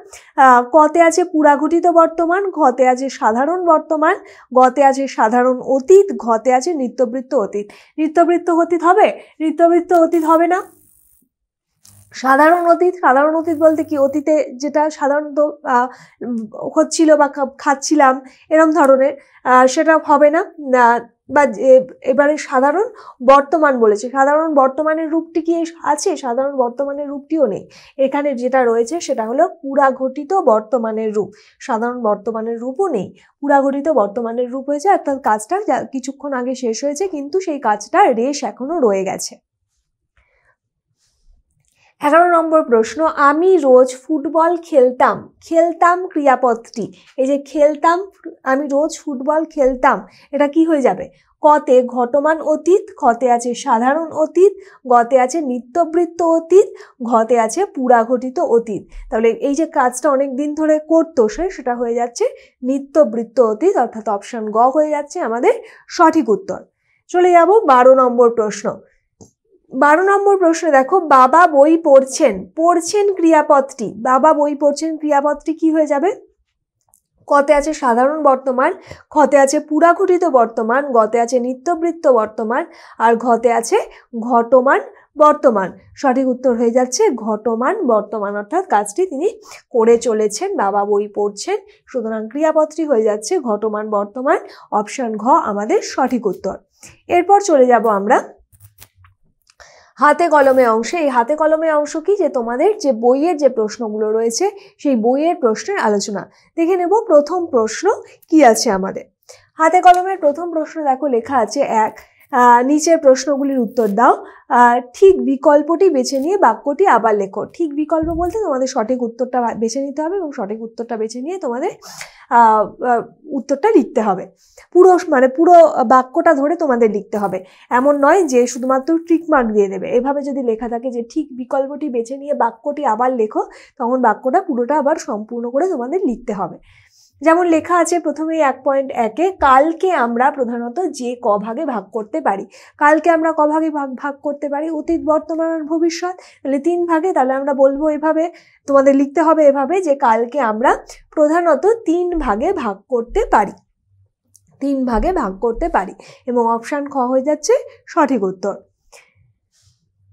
কতে আছে পুরাঘটিত বর্তমান, ঘতে আছে সাধারণ বর্তমান, গতে আছে সাধারণ অতীত, ঘতে আছে নিত্যবৃত্ত অতীত। নিত্যবৃত্ত অতীত হবে? নিত্যবৃত্ত অতীত হবে না। সাধারণ অতীত, সাধারণ অতীত বলতে কি অতীতে যেটা সাধারণত হচ্ছিল বা খাচ্ছিলাম এরকম ধরনের, সেটা হবে না। বা এবারে সাধারণ বর্তমান বলেছে, সাধারণ বর্তমানের রূপটি কি আছে? সাধারণ বর্তমানের রূপটিও নেই, এখানে যেটা রয়েছে সেটা হলো পুরাঘটিত বর্তমানের রূপ, সাধারণ বর্তমানের রূপও নেই, পুরাঘটিত বর্তমানের রূপ হয়েছে, অর্থাৎ কাজটা কিছুক্ষণ আগে শেষ হয়েছে কিন্তু সেই কাজটার রেশ এখনো রয়ে গেছে। 11 নম্বর প্রশ্ন, আমি রোজ ফুটবল খেলতাম, খেলতাম ক্রিয়াপদটি, এই যে খেলতাম, আমি রোজ ফুটবল খেলতাম, এটা কি হয়ে যাবে? কতে ঘটমান অতীত, খতে আছে সাধারণ অতীত, গতে আছে নিত্যবৃত্ত অতীত, ঘতে আছে পুরাঘটিত অতীত। তাহলে এই যে কাজটা অনেক দিন ধরে করতো সেটা হয়ে যাচ্ছে নিত্যবৃত্ত অতীত, অর্থাৎ অপশন গ হয়ে যাচ্ছে আমাদের সঠিক উত্তর। চলে যাব 12 নম্বর প্রশ্ন। 12 নম্বর প্রশ্নে দেখো বাবা বই পড়ছেন, পড়ছেন ক্রিয়াপদটি, বাবা বই পড়ছেন ক্রিয়াপদটি কি হয়ে যাবে? কতে আছে সাধারণ বর্তমান, খতে আছে পুরাঘটিত বর্তমান, গতে আছে নিত্যবৃত্ত বর্তমান, আর ঘতে আছে ঘটমান বর্তমান। সঠিক উত্তর হয়ে যাচ্ছে ঘটমান বর্তমান, অর্থাৎ কাজটি তিনি করে চলেছেন, বাবা বই পড়ছেন, সুতরাং ক্রিয়াপদটি হয়ে যাচ্ছে ঘটমান বর্তমান, অপশন ঘ আমাদের সঠিক উত্তর। এরপর চলে যাব আমরা হাতে কলমে অংশে। এই হাতে কলমে অংশ কি, যে তোমাদের যে বইয়ের যে প্রশ্নগুলো রয়েছে সেই বইয়ের প্রশ্নের আলোচনা। দেখে নেব প্রথম প্রশ্ন কি আছে আমাদের হাতে কলমের। প্রথম প্রশ্ন দেখো লেখা আছে 1, নিচের প্রশ্নগুলির উত্তর দাও, ঠিক বিকল্পটি বেছে নিয়ে বাক্যটি আবার লেখো। ঠিক বিকল্প বলতে তোমাদের সঠিক উত্তরটা বেছে নিতে হবে এবং সঠিক উত্তরটা বেছে নিয়ে তোমাদের উত্তরটা লিখতে হবে। পুরো বাক্যটা ধরে তোমাদের লিখতে হবে, এমন নয় যে শুধুমাত্র টিক মার্ক দিয়ে দেবে। এভাবে যদি লেখা থাকে যে ঠিক বিকল্পটি বেছে নিয়ে বাক্যটি আবার লেখো, তখন বাক্যটা পুরোটা আবার সম্পূর্ণ করে তোমাদের লিখতে হবে। যেমন লেখা আছে প্রথমেই 1.1-এ, কালকে আমরা প্রধানত যে ক ভাগে ভাগ করতে পারি। কালকে আমরা ক ভাগে ভাগ করতে পারি? অতীত, বর্তমান আর ভবিষ্যৎ, তাহলে 3 ভাগে। তাহলে আমরা বলবো এভাবে, তোমাদের লিখতে হবে এভাবে যে কালকে আমরা প্রধানত 3 ভাগে ভাগ করতে পারি, 3 ভাগে ভাগ করতে পারি, এবং অপশন খ হয়ে যাচ্ছে সঠিক উত্তর।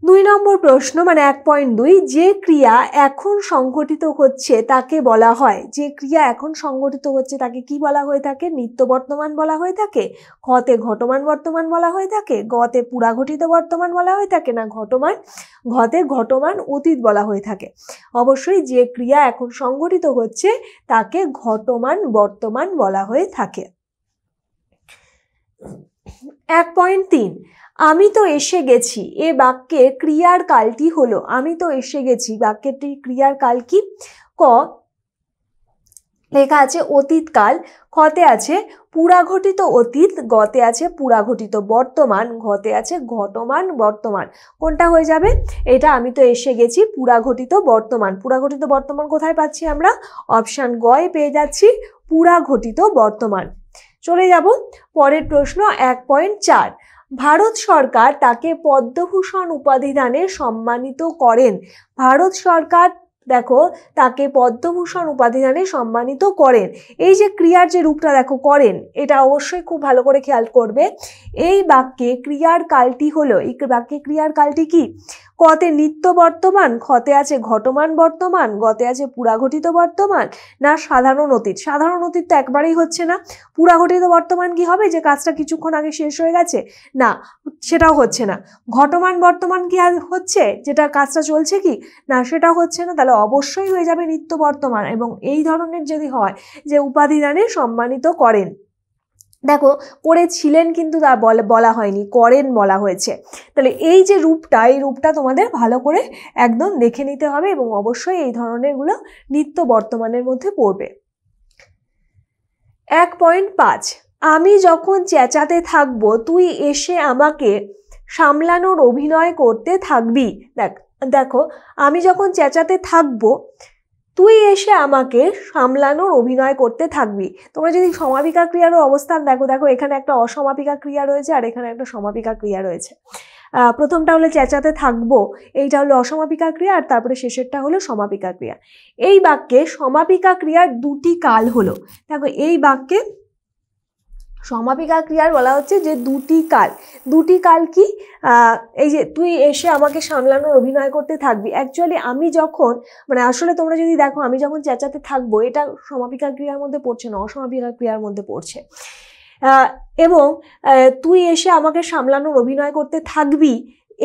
2 নম্বর প্রশ্ন মানে 1.2, যে ক্রিয়া এখন সংঘটিত হচ্ছে তাকে বলা হয়, যে ক্রিয়া এখন সংঘটিত হচ্ছে তাকে কি বলা হয়ে থাকে? নিত্য বর্তমান বলা হয়ে থাকে, খতে ঘটমান বর্তমান বলা হয়ে থাকে, গতে পুরাঘটিত বর্তমান বলা হয়ে থাকে, না ঘতে ঘটমান অতীত বলা হয়ে থাকে? অবশ্যই যে ক্রিয়া এখন সংঘটিত হচ্ছে তাকে ঘটমান বর্তমান বলা হয়ে থাকে। 1.3 আমি তো এসে গেছি এ বাক্যে ক্রিয়ার কালটি হলো আমি তো এসে গেছি বাক্যটি ক্রিয়ার কাল কি? ক লেখা আছে অতীতকাল, খতে আছে পুরাঘটিত অতীত, গতে আছে পুরাঘটিত বর্তমান, ঘতে আছে ঘটমান বর্তমান। কোনটা হয়ে যাবে? এটা আমি তো এসে গেছি পুরাঘটিত বর্তমান। পুরাঘটিত বর্তমান কোথায় পাচ্ছি আমরা? অপশান গয়ে পেয়ে যাচ্ছি পুরাঘটিত বর্তমান। চলে যাব পরের প্রশ্ন 1.4 ভারত সরকার তাকে পদ্মভূষণ উপাধি দানে সম্মানিত করেন। ভারত সরকার দেখো তাকে পদ্মভূষণ উপাধি দানে সম্মানিত করেন। এই যে ক্রিয়ার যে রূপটা দেখো করেন, এটা অবশ্যই খুব ভালো করে খেয়াল করবে। এই বাক্যে ক্রিয়ার কালটি হলো, এই বাক্যে ক্রিয়ার কালটি কি? কতে নিত্য বর্তমান, খতে আছে ঘটমান বর্তমান, গতে আছে পুরাঘটিত বর্তমান, না সাধারণ অতীত? সাধারণ অতীত তো একবারেই হচ্ছে না। পুরাঘটিত বর্তমান কি হবে? যে কাজটা কিছুক্ষণ আগে শেষ হয়ে গেছে, না সেটাও হচ্ছে না। ঘটমান বর্তমান কি হচ্ছে? যেটা কাজটা চলছে কি, না সেটাও হচ্ছে না। তাহলে অবশ্যই হয়ে যাবে নিত্য বর্তমান। এবং এই ধরনের যদি হয় যে উপাধি দানে সম্মানিত করেন, দেখো করেছিলেন কিন্তু তা বলা হয়নি, করেন বলা হয়েছে। তাহলে এই যে রূপটা, এই রূপটা তোমাদের ভালো করে একদম দেখে নিতে হবে এবং অবশ্যই এই ধরনের গুলো নিত্য বর্তমানের মধ্যে পড়বে। 1.5 আমি যখন চেঁচাতে থাকবো তুই এসে আমাকে সামলানোর অভিনয় করতে থাকবি। দেখো আমি যখন চেঁচাতে থাকবো তুই এসে আমাকে সামলানোর অভিনয় করতে থাকবি। তোমরা যদি সমাপিকা ক্রিয়ারও অবস্থান দেখো, দেখো এখানে একটা অসমাপিকা ক্রিয়া রয়েছে আর এখানে একটা সমাপিকা ক্রিয়া রয়েছে। প্রথমটা হলো চেঁচাতে থাকবো, এইটা হলো অসমাপিকা ক্রিয়া, আর তারপরে শেষেরটা হলো সমাপিকা ক্রিয়া। এই বাক্যে সমাপিকা ক্রিয়ার দুটি কাল হলো। দেখো এই বাক্যে সমাপিকা ক্রিয়ার বলা হচ্ছে যে দুটি কাল। দুটি কাল কি? এই যে তুই এসে আমাকে সামলানোর অভিনয় করতে থাকবি, অ্যাকচুয়ালি আমি যখন আসলে তোমরা যদি দেখো আমি যখন চেঁচাতে থাকবো এটা সমাপিকা ক্রিয়ার মধ্যে পড়ছে না, অসমাপিকা ক্রিয়ার মধ্যে পড়ছে। এবং তুই এসে আমাকে সামলানোর অভিনয় করতে থাকবি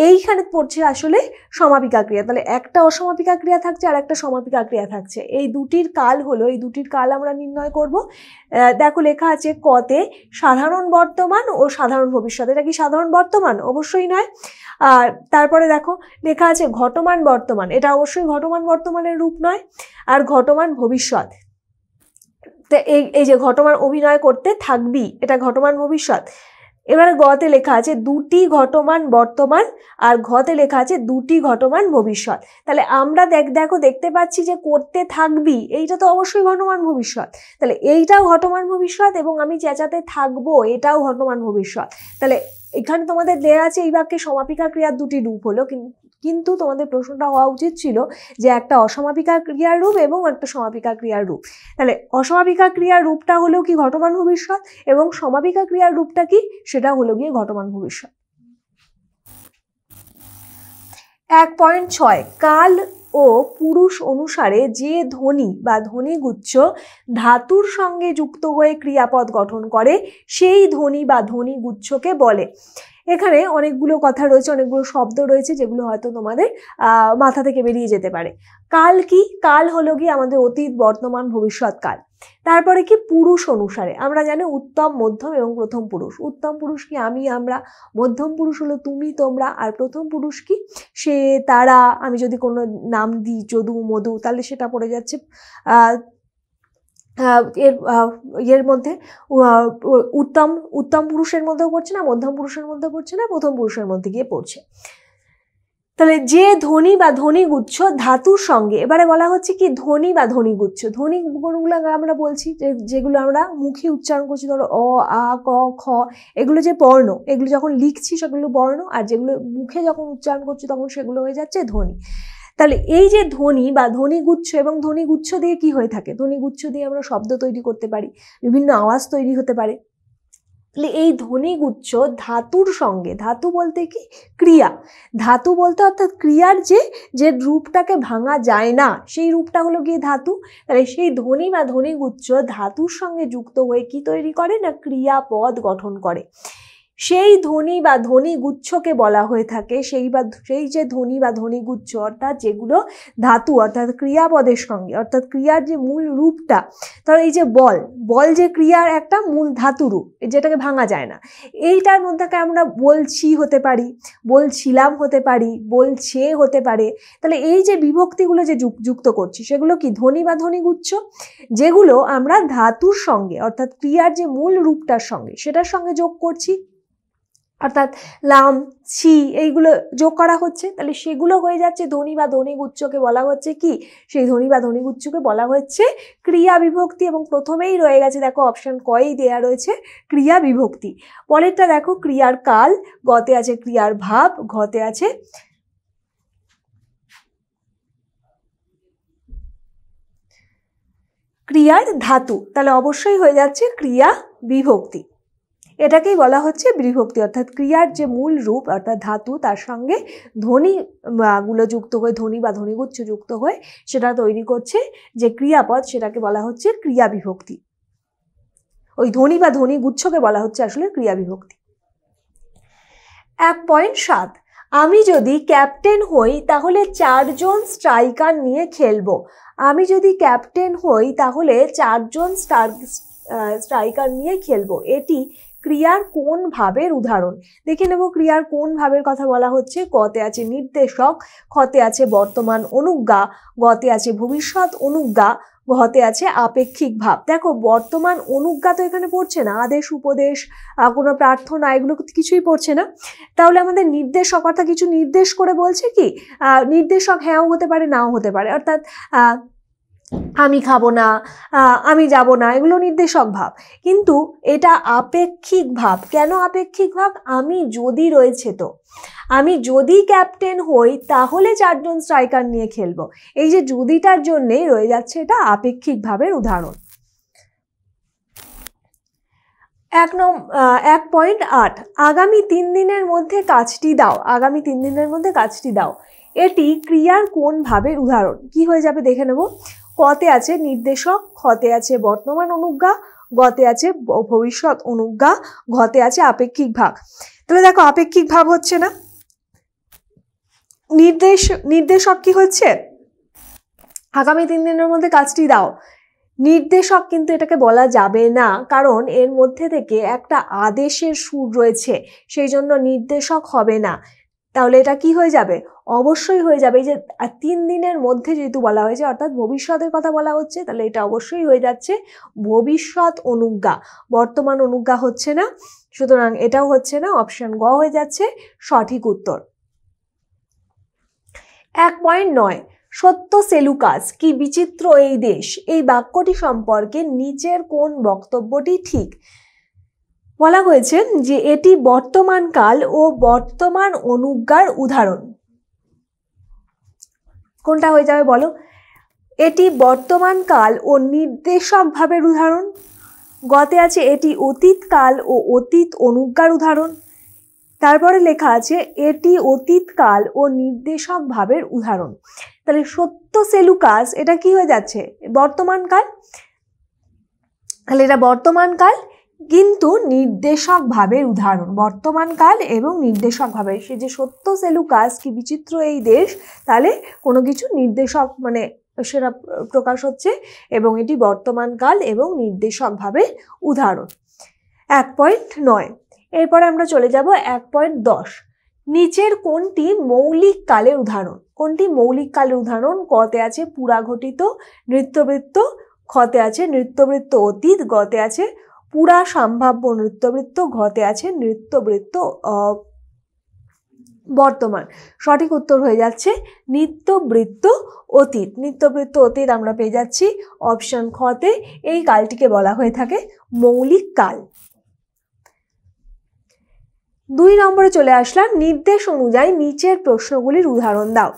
এইখানে পড়ছে আসলে সমাপিকা ক্রিয়া। তাহলে একটা অসমাপিকা ক্রিয়া থাকছে আর একটা সমাপিকা ক্রিয়া থাকছে। এই দুটির কাল হলো, এই দুটির কাল আমরা নির্ণয় করব। দেখো লেখা আছে কতে সাধারণ বর্তমান ও সাধারণ ভবিষ্যৎ। এটা কি সাধারণ বর্তমান? অবশ্যই নয়। আর তারপরে দেখো লেখা আছে ঘটমান বর্তমান, এটা অবশ্যই ঘটমান বর্তমানের রূপ নয়। আর ঘটমান ভবিষ্যৎ, এই যে ঘটমান অভিনয় করতে থাকবি, এটা ঘটমান ভবিষ্যৎ। এবারে গতে লেখা আছে দুটি ঘটমান বর্তমান আর ঘতে লেখা আছে দুটি ঘটমান ভবিষ্যৎ। তাহলে আমরা দেখতে পাচ্ছি যে করতে থাকবি এইটা তো অবশ্যই ঘটমান ভবিষ্যৎ। তাহলে এইটাও ঘটমান ভবিষ্যৎ এবং আমি চেঁচাতে থাকবো এটাও ঘটমান ভবিষ্যৎ। তাহলে এখানে তোমাদের দেয়া আছে এই বাক্যে সমাপিকা ক্রিয়ার দুটি রূপ হলো, কিন্তু তোমাদের প্রশ্নটা হওয়া উচিত ছিল যে একটা অসমাপিকা ক্রিয়ার রূপ এবং একটা সমাপিকা ক্রিয়ার রূপ। তাহলে অসমাপিকা ক্রিয়ার রূপটা হলো কি ঘটমান ভবিষ্যৎ এবং সমাপিকা ক্রিয়ার রূপটা কি, সেটা হলো গিয়ে ঘটমান ভবিষ্যৎ। 1.6 কাল ও পুরুষ অনুসারে যে ধ্বনি বা ধ্বনিগুচ্ছ ধাতুর সঙ্গে যুক্ত হয়ে ক্রিয়াপদ গঠন করে সেই ধ্বনি বা ধ্বনিগুচ্ছকে বলে। এখানে অনেকগুলো কথা রয়েছে, অনেকগুলো শব্দ রয়েছে যেগুলো হয়তো তোমাদের মাথা থেকে বেরিয়ে যেতে পারে। কাল কি? কাল হলো কি আমাদের অতীত, বর্তমান, ভবিষ্যৎ কাল। তারপরে কি পুরুষ অনুসারে, আমরা জানি উত্তম, মধ্যম এবং প্রথম পুরুষ। উত্তম পুরুষ কি আমি, আমরা। মধ্যম পুরুষ হলো তুমি, তোমরা। আর প্রথম পুরুষ কি সে, তারা। আমি যদি কোনো নাম দিই যদু, মধু, তাহলে সেটা পড়ে যাচ্ছে এর মধ্যে উত্তম পুরুষের মধ্যেও পড়ছে না, মধ্যম পুরুষের মধ্যে পড়ছে না, প্রথম পুরুষের মধ্যে গিয়ে পড়ছে। তাহলে যে ধ্বনি বা ধ্বনিগুচ্ছ ধাতুর সঙ্গে, এবারে বলা হচ্ছে কি ধ্বনি বা ধ্বনিগুচ্ছ। ধ্বনি গুলো আমরা বলছি যেগুলো আমরা মুখে উচ্চারণ করছি, ধরো অ, আ, ক, খ, এগুলো যে বর্ণ, এগুলো যখন লিখছি সেগুলো বর্ণ, আর যেগুলো মুখে যখন উচ্চারণ করছি তখন সেগুলো হয়ে যাচ্ছে ধ্বনি। তাহলে এই যে ধ্বনি বা ধ্বনিগুচ্ছ, এবং ধ্বনিগুচ্ছ দিয়ে কি হয়ে থাকে? ধ্বনিগুচ্ছ দিয়ে আমরা শব্দ তৈরি করতে পারি, বিভিন্ন আওয়াজ তৈরি হতে পারে। তাহলে এই ধ্বনিগুচ্ছ ধাতুর সঙ্গে, ধাতু বলতে কি ক্রিয়া, ধাতু বলতে অর্থাৎ ক্রিয়ার যে রূপটাকে ভাঙা যায় না সেই রূপটা হলো গিয়ে ধাতু। তাহলে সেই ধ্বনি বা ধ্বনিগুচ্ছ ধাতুর সঙ্গে যুক্ত হয়ে কি তৈরি করে না ক্রিয়াপদ গঠন করে। সেই ধ্বনি বা ধ্বনি গুচ্ছকে বলা হয়ে থাকে, সেই যে ধ্বনি বা ধ্বনি গুচ্ছ অর্থাৎ যেগুলো ধাতু অর্থাৎ ক্রিয়াপদের সঙ্গে অর্থাৎ ক্রিয়ার যে মূল রূপটা, ধরো এই যে বল যে ক্রিয়ার একটা মূল ধাতু রূপ যেটাকে ভাঙা যায় না, এইটার মধ্যে আমরা বলছি হতে পারি, বলছিলাম হতে পারি, বলছে হতে পারে। তাহলে এই যে বিভক্তিগুলো যে যুক্ত করছি সেগুলো কি ধ্বনি বা ধ্বনিগুচ্ছ, যেগুলো আমরা ধাতুর সঙ্গে অর্থাৎ ক্রিয়ার যে মূল রূপটার সঙ্গে সেটার সঙ্গে যোগ করছি, অর্থাৎ লাম ছি এইগুলো যোগ করা হচ্ছে। তাহলে সেগুলো হয়ে যাচ্ছে ধ্বনি বা ধ্বনিগুচ্ছকে বলা হচ্ছে কি, সেই ধ্বনি বা ধ্বনিগুচ্ছকে বলা হচ্ছে ক্রিয়া বিভক্তি। এবং প্রথমেই রয়ে গেছে দেখো অপশন কই দেয়া রয়েছে ক্রিয়া বিভক্তি। পরেরটা দেখো ক্রিয়ার কাল, গতে আছে ক্রিয়ার ভাব, ঘতে আছে ক্রিয়ার ধাতু। তাহলে অবশ্যই হয়ে যাচ্ছে ক্রিয়া বিভক্তি। এটাকেই বলা হচ্ছে বিভক্তি, অর্থাৎ ক্রিয়ার যে মূল রূপ অর্থাৎ ধাতু তার সঙ্গে ধ্বনি গুলো যুক্ত হয়ে ধ্বনি বা ধ্বনিগুচ্ছ যুক্ত হয়ে সেটা তৈরি করছে যে ক্রিয়াপদ, সেটাকে বলা হচ্ছে ক্রিয়া বিভক্তি। ওই ধ্বনি বা ধ্বনিগুচ্ছকে বলা হচ্ছে আসলে ক্রিয়া বিভক্তি। 1.7 আমি যদি ক্যাপ্টেন হই তাহলে 4 জন স্ট্রাইকার নিয়ে খেলবো। আমি যদি ক্যাপ্টেন হই তাহলে 4 জন স্ট্রাইকার নিয়ে খেলবো। এটি ক্রিয়ার কোন ভাবের উদাহরণ? দেখে নেব ক্রিয়ার কোন ভাবের কথা বলা হচ্ছে। কতে আছে নির্দেশক, খতে আছে বর্তমান অনুজ্ঞা, গতে আছে ভবিষ্যৎ অনুজ্ঞা, ঘতে আছে আপেক্ষিক ভাব। দেখো বর্তমান অনুজ্ঞা তো এখানে পড়ছে না, আদেশ উপদেশ কোনো প্রার্থনা এগুলো কিছুই পড়ছে না। তাহলে আমাদের নির্দেশক অর্থাৎ কিছু নির্দেশ করে বলছে কি, নির্দেশক হ্যাঁও হতে পারে নাও হতে পারে, অর্থাৎ আমি খাবো না, আমি যাব না, এগুলো নির্দেশক ভাব। কিন্তু এটা আপেক্ষিক ভাব। কেন আপেক্ষিক ভাব? আমি যদি রয়েছে, তো আমি যদি ক্যাপ্টেন হই তাহলে 4 জন স্ট্রাইকার নিয়ে খেলবো। এই যে যদিটার জন্যেই রয়ে যাচ্ছে এটা আপেক্ষিক ভাবের উদাহরণ। 1.8 আগামী 3 দিনের মধ্যে কাজটি দাও। আগামী 3 দিনের মধ্যে কাজটি দাও, এটি ক্রিয়ার কোন ভাবের উদাহরণ? কি হয়ে যাবে দেখে নেব। কতে আছে নির্দেশক, খতে আছে বর্তমান অনুজ্ঞা, গতে আছে ভবিষ্যৎ অনুজ্ঞা, ঘতে আছে আপেক্ষিক ভাব। তাহলে দেখো আপেক্ষিক ভাব হচ্ছে না, নির্দেশক কি হচ্ছে আগামী 3 দিনের মধ্যে কাজটি দাও। নির্দেশক কিন্তু এটাকে বলা যাবে না, কারণ এর মধ্যে থেকে একটা আদেশের সুর রয়েছে, সেই জন্য নির্দেশক হবে না। তাহলে এটা কি হয়ে যাবে? অবশ্যই হয়ে যাবে, এই যে 3 দিনের মধ্যে যেহেতু বলা হয়েছে অর্থাৎ ভবিষ্যতের কথা বলা হচ্ছে, তাহলে এটা অবশ্যই হয়ে যাচ্ছে ভবিষ্যৎ অনুজ্ঞা। বর্তমান অনুজ্ঞা হচ্ছে না, সুতরাং এটাও হচ্ছে না, অপশন গ হয়ে যাচ্ছে সঠিক উত্তর। 1.9 সত্য সেলুকাস কি বিচিত্র এই দেশ, এই বাক্যটি সম্পর্কে নিচের কোন বক্তব্যটি ঠিক? বলা হয়েছে যে এটি বর্তমান কাল ও বর্তমান অনুজ্ঞার উদাহরণ। কোনটা হয়ে যাবে বলো? এটি বর্তমান কাল ও নির্দেশক ভাবের উদাহরণ। গতে আছে এটি অতীত কাল ও অতীত অনুজ্ঞার উদাহরণ। তারপরে লেখা আছে এটি অতীত কাল ও নির্দেশক ভাবের উদাহরণ। তাহলে সত্য সেলুকাস এটা কি হয়ে যাচ্ছে? বর্তমান কাল। তাহলে এটা বর্তমান কাল কিন্তু নির্দেশক ভাবের উদাহরণ। বর্তমান কাল এবং নির্দেশক ভাবে, সে যে সত্য সেলুকাস কি বিচিত্র এই দেশ, তাহলে কোনো কিছু নির্দেশক মানে সেটা প্রকাশ হচ্ছে এবং এটি বর্তমান কাল এবং নির্দেশক ভাবের উদাহরণ। 1.9 এরপরে আমরা চলে যাব 1.10 নিচের কোনটি মৌলিক কালের উদাহরণ? কোনটি মৌলিক কালের উদাহরণ? কতে আছে পুরাঘটিত নৃত্যবৃত্ত, খতে আছে নৃত্যবৃত্ত অতীত, গতে আছে পুরা সম্ভাব্য নৃত্যবৃত্ত, ঘতে আছে নৃত্যবৃত্ত বর্তমান। সঠিক উত্তর হয়ে যাচ্ছে নৃত্যবৃত্ত অতীত। নৃত্যবৃত্ত অতীত আমরা পেয়ে যাচ্ছি অপশন খতে। এই কালটিকে বলা হয়ে থাকে মৌলিক কাল। 2 নম্বরে চলে আসলাম, নির্দেশ অনুযায়ী নিচের প্রশ্নগুলির উদাহরণ দাও।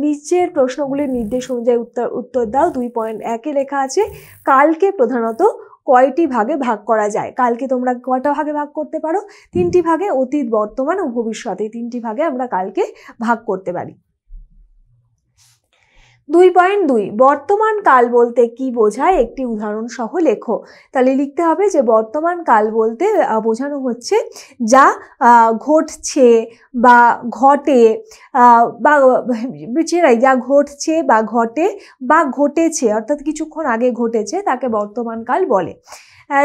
নিচের প্রশ্নগুলির নির্দেশ অনুযায়ী উত্তর দাও। 2.1 লেখা আছে কালকে প্রধানত কয়টি ভাগে ভাগ করা যায়? কালকে তোমরা কয়টা ভাগে ভাগ করতে পারো? 3টি ভাগে, অতীত, বর্তমান ও ভবিষ্যৎ, এই 3টি ভাগে আমরা কালকে ভাগ করতে পারি। 2.2 বর্তমান কাল বলতে কি বোঝায় একটি উদাহরণ সহ লেখো। তাহলে লিখতে হবে যে বর্তমান কাল বলতে বোঝানো হচ্ছে যা ঘটছে বা ঘটে বা যা ঘটছে বা ঘটে বা ঘটেছে, অর্থাৎ কিছুক্ষণ আগে ঘটেছে তাকে বর্তমান কাল বলে।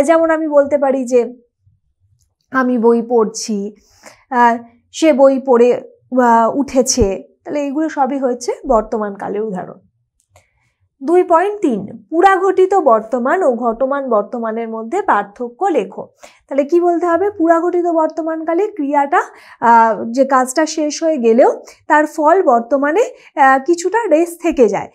যেমন আমি বলতে পারি যে আমি বই পড়ছি, সে বই পড়ে উঠেছে, তাহলে এইগুলো সবই হচ্ছে বর্তমান কালের উদাহরণ। 2.3 পুরাঘটিত বর্তমান ও ঘটমান বর্তমানের মধ্যে পার্থক্য লেখো। তাহলে কি বলতে হবে, পুরাঘটিত বর্তমানকালে ক্রিয়াটা যে কাজটা শেষ হয়ে গেলেও তার ফল বর্তমানে কিছুটা রেস্ট থেকে যায়,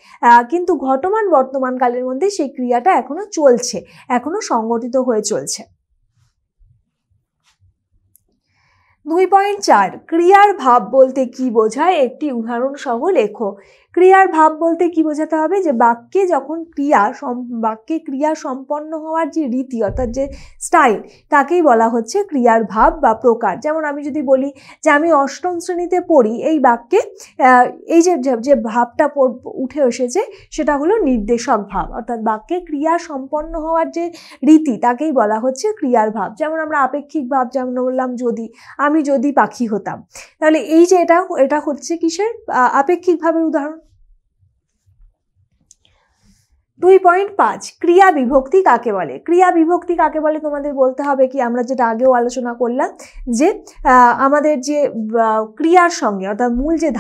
কিন্তু ঘটমান বর্তমানকালের মধ্যে সেই ক্রিয়াটা এখনো চলছে, এখনো সংগঠিত হয়ে চলছে। 2.4 ক্রিয়ার ভাব বলতে কি বোঝায় একটি উদাহরণ সহ লেখো। ক্রিয়ার ভাব বলতে কি বোঝাতে হবে, যে বাক্যে যখন বাক্যে ক্রিয়া সম্পন্ন হওয়ার যে রীতি অর্থাৎ যে স্টাইল, তাকেই বলা হচ্ছে ক্রিয়ার ভাব বা প্রকার। যেমন আমি যদি বলি যে আমি অষ্টম শ্রেণীতে পড়ি, এই বাক্যে এই যে ভাবটা উঠে এসেছে সেটা হলো নির্দেশক ভাব, অর্থাৎ বাক্যে ক্রিয়া সম্পন্ন হওয়ার যে রীতি তাকেই বলা হচ্ছে ক্রিয়ার ভাব। যেমন আমরা আপেক্ষিক ভাব, যেমন বললাম যদি আমি যদি পাখি হতাম, তাহলে এই যে এটা হচ্ছে কিসের, আপেক্ষিক ভাবের উদাহরণ। 2.5 ক্রিয়া বিভক্তি কাকে বলে। ক্রিয়া বিভক্তি কাকে বলে তোমাদের বলতে হবে কি, আমরা যেটা আগেও আলোচনা করলাম যে আমাদের যে ক্রিয়ার সঙ্গে অর্থাৎ মূল যে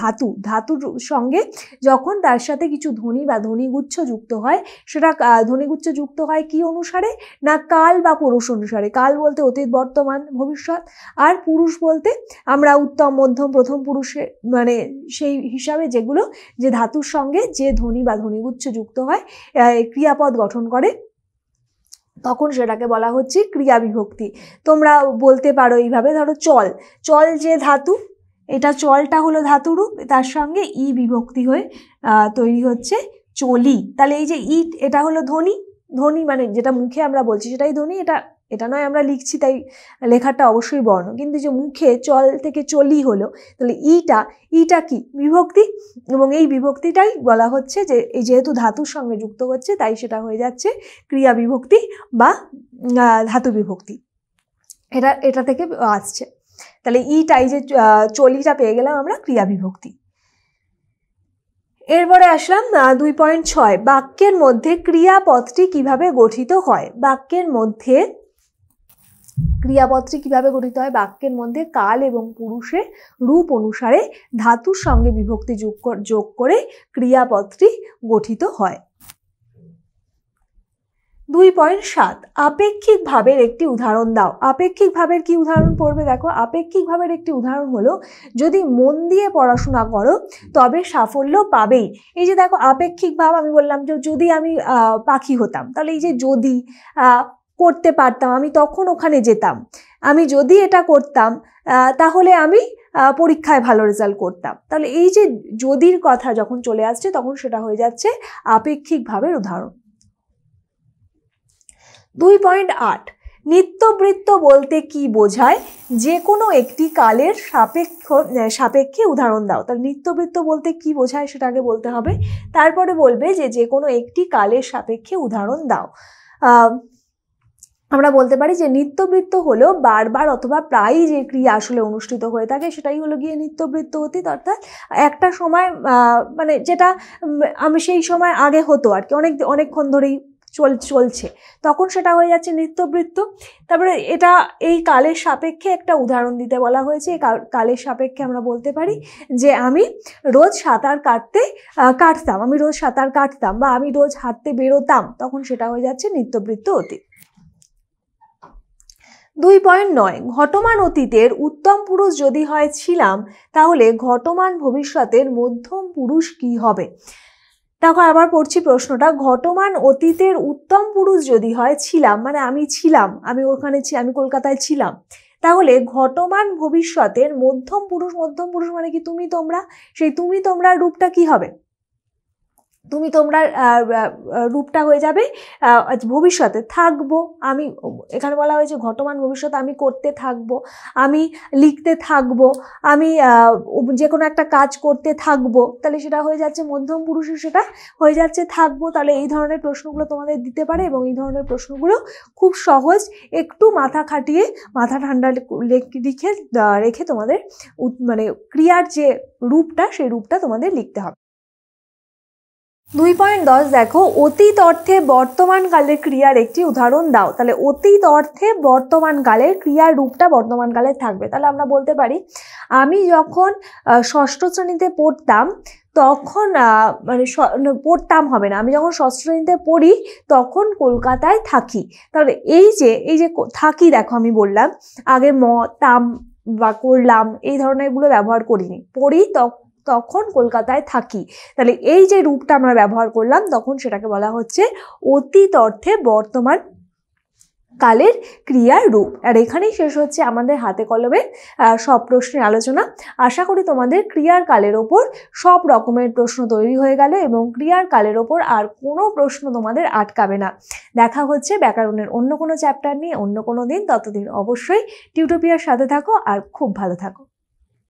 ধাতুর সঙ্গে যখন তার সাথে কিছু ধ্বনি বা ধ্বনিগুচ্ছ যুক্ত হয়, সেটা ধ্বনিগুচ্ছ যুক্ত হয় কি অনুসারে, না কাল বা পুরুষ অনুসারে। কাল বলতে অতীত, বর্তমান, ভবিষ্যৎ, আর পুরুষ বলতে আমরা উত্তম, মধ্যম, প্রথম পুরুষে মানে সেই হিসাবে যেগুলো যে ধাতুর সঙ্গে যে ধ্বনি বা ধ্বনিগুচ্ছ যুক্ত হয়, ক্রিয়াপদ গঠন করে, তখন সেটাকে বলা হচ্ছে ক্রিয়া বিভক্তি। তোমরা বলতে পারো এইভাবে, ধরো চল যে ধাতু, এটা চলটা হলো ধাতুরূপ, তার সঙ্গে ই বিভক্তি হয়ে তৈরি হচ্ছে চলি। তাহলে এই যে ইট, এটা হলো ধ্বনি মানে যেটা মুখে আমরা বলছি সেটাই ধ্বনি, এটা নয় আমরা লিখছি তাই লেখাটা অবশ্যই বর্ণ, কিন্তু যে মুখে চল থেকে চলি হলো, তাহলে ইটা কি বিভক্তি, এবং এই বিভক্তিটাই বলা হচ্ছে যে এই যেহেতু ধাতুর সঙ্গে যুক্ত হচ্ছে তাই সেটা হয়ে যাচ্ছে ক্রিয়া বিভক্তি বা ধাতু বিভক্তি, এটা থেকে আসছে। তাহলে এই যে চলিটা পেয়ে গেলাম আমরা ক্রিয়া বিভক্তি। এরপরে আসলাম 2.6 বাক্যের মধ্যে ক্রিয়াপদটি কিভাবে গঠিত হয়। বাক্যের মধ্যে ক্রিয়াপদটি কিভাবে গঠিত হয়, বাক্যের মধ্যে কাল এবং পুরুষের রূপ অনুসারে ধাতুর সঙ্গে বিভক্তি যোগ করে ক্রিয়াপদটি গঠিত হয়। 2.7 আপেক্ষিক ভাবের একটি উদাহরণ দাও। আপেক্ষিক ভাবের কি উদাহরণ পড়বে, দেখো আপেক্ষিক ভাবের একটি উদাহরণ হলো যদি মন দিয়ে পড়াশোনা করো তবে সাফল্য পাবেই। এই যে দেখো আপেক্ষিক ভাব, আমি বললাম যে যদি আমি পাখি হতাম, তাহলে এই যে যদি করতে পারতাম, আমি তখন ওখানে যেতাম, আমি যদি এটা করতাম তাহলে আমি পরীক্ষায় ভালো রেজাল্ট করতাম। তাহলে এই যে যদির কথা যখন চলে আসছে তখন সেটা হয়ে যাচ্ছে আপেক্ষিক ভাবের উদাহরণ। 2.8 নিত্যবৃত্ত বলতে কি বোঝায়, যে কোনো একটি কালের সাপেক্ষে উদাহরণ দাও। তাহলে নিত্যবৃত্ত বলতে কি বোঝায় সেটা আগে বলতে হবে, তারপরে বলবে যে কোনো একটি কালের সাপেক্ষে উদাহরণ দাও। আমরা বলতে পারি যে নিত্যবৃত্ত হলো বারবার অথবা প্রায়ই যে ক্রিয়া আসলে অনুষ্ঠিত হয়ে থাকে সেটাই হলো গিয়ে নিত্যবৃত্ত অতীত, অর্থাৎ একটা সময় মানে যেটা আমি সেই সময় আগে হতো আর কি, অনেকক্ষণ ধরেই চলছে, তখন সেটা হয়ে যাচ্ছে নিত্যবৃত্ত। তারপরে এটা এই কালের সাপেক্ষে একটা উদাহরণ দিতে বলা হয়েছে। এই কালের সাপেক্ষে আমরা বলতে পারি যে আমি রোজ সাঁতার কাটতাম, আমি রোজ সাঁতার কাটতাম বা আমি রোজ হাঁটতে বেরোতাম, তখন সেটা হয়ে যাচ্ছে নিত্যবৃত্ত অতীত। 2.9 ঘটমান অতীতের উত্তম পুরুষ যদি হয় ছিলাম, তাহলে ঘটমান ভবিষ্যতের মধ্যম পুরুষ কি হবে। দেখো আবার পড়ছি প্রশ্নটা, ঘটমান অতীতের উত্তম পুরুষ যদি হয় ছিলাম, মানে আমি ছিলাম, আমি কলকাতায় ছিলাম, তাহলে ঘটমান ভবিষ্যতের মধ্যম পুরুষ মানে কি তুমি তোমরা, সেই তুমি তোমরা রূপটা কি হবে, তোমরা রূপটা হয়ে যাবে ভবিষ্যতে থাকবো, আমি এখানে বলা হয়েছে ঘটমান ভবিষ্যৎ, আমি করতে থাকবো, আমি লিখতে থাকবো, আমি যে কোনো একটা কাজ করতে থাকবো, তাহলে সেটা হয়ে যাচ্ছে মধ্যম পুরুষে, সেটা হয়ে যাচ্ছে থাকবো। তাহলে এই ধরনের প্রশ্নগুলো তোমাদের দিতে পারে এবং এই ধরনের প্রশ্নগুলো খুব সহজ, একটু মাথা খাটিয়ে মাথা ঠান্ডা রেখে তোমাদের মানে ক্রিয়ার যে রূপটা সেই রূপটা তোমাদের লিখতে হবে। 2.10 দেখো, অতীত অর্থে বর্তমান কালের ক্রিয়ার একটি উদাহরণ দাও। তাহলে অতীত অর্থে বর্তমান কালের ক্রিয়ার রূপটা বর্তমান কালে থাকবে। তাহলে আমরা বলতে পারি আমি যখন ষষ্ঠ শ্রেণীতে পড়তাম তখন মানে পড়তাম হবে না, আমি যখন ষষ্ঠ শ্রেণীতে পড়ি তখন কলকাতায় থাকি। তাহলে এই যে থাকি, দেখো আমি বললাম আগে তাম বা করলাম এই ধরনেরগুলো ব্যবহার করিনি, পড়ি তখন কলকাতায় থাকি। তাহলে এই যে রূপটা আমরা ব্যবহার করলাম তখন সেটাকে বলা হচ্ছে অতীত অর্থে বর্তমান কালের ক্রিয়ার রূপ। আর এখানেই শেষ হচ্ছে আমাদের হাতে কলমে সব প্রশ্নের আলোচনা। আশা করি তোমাদের ক্রিয়ার কালের ওপর সব রকমের প্রশ্ন তৈরি হয়ে গেল এবং ক্রিয়ার কালের ওপর আর কোনো প্রশ্ন তোমাদের আটকাবে না। দেখা হচ্ছে ব্যাকরণের অন্য কোনো চ্যাপ্টার নিয়ে অন্য কোনো দিন। ততদিন অবশ্যই টিউটোপিয়ার সাথে থাকো আর খুব ভালো থাকো।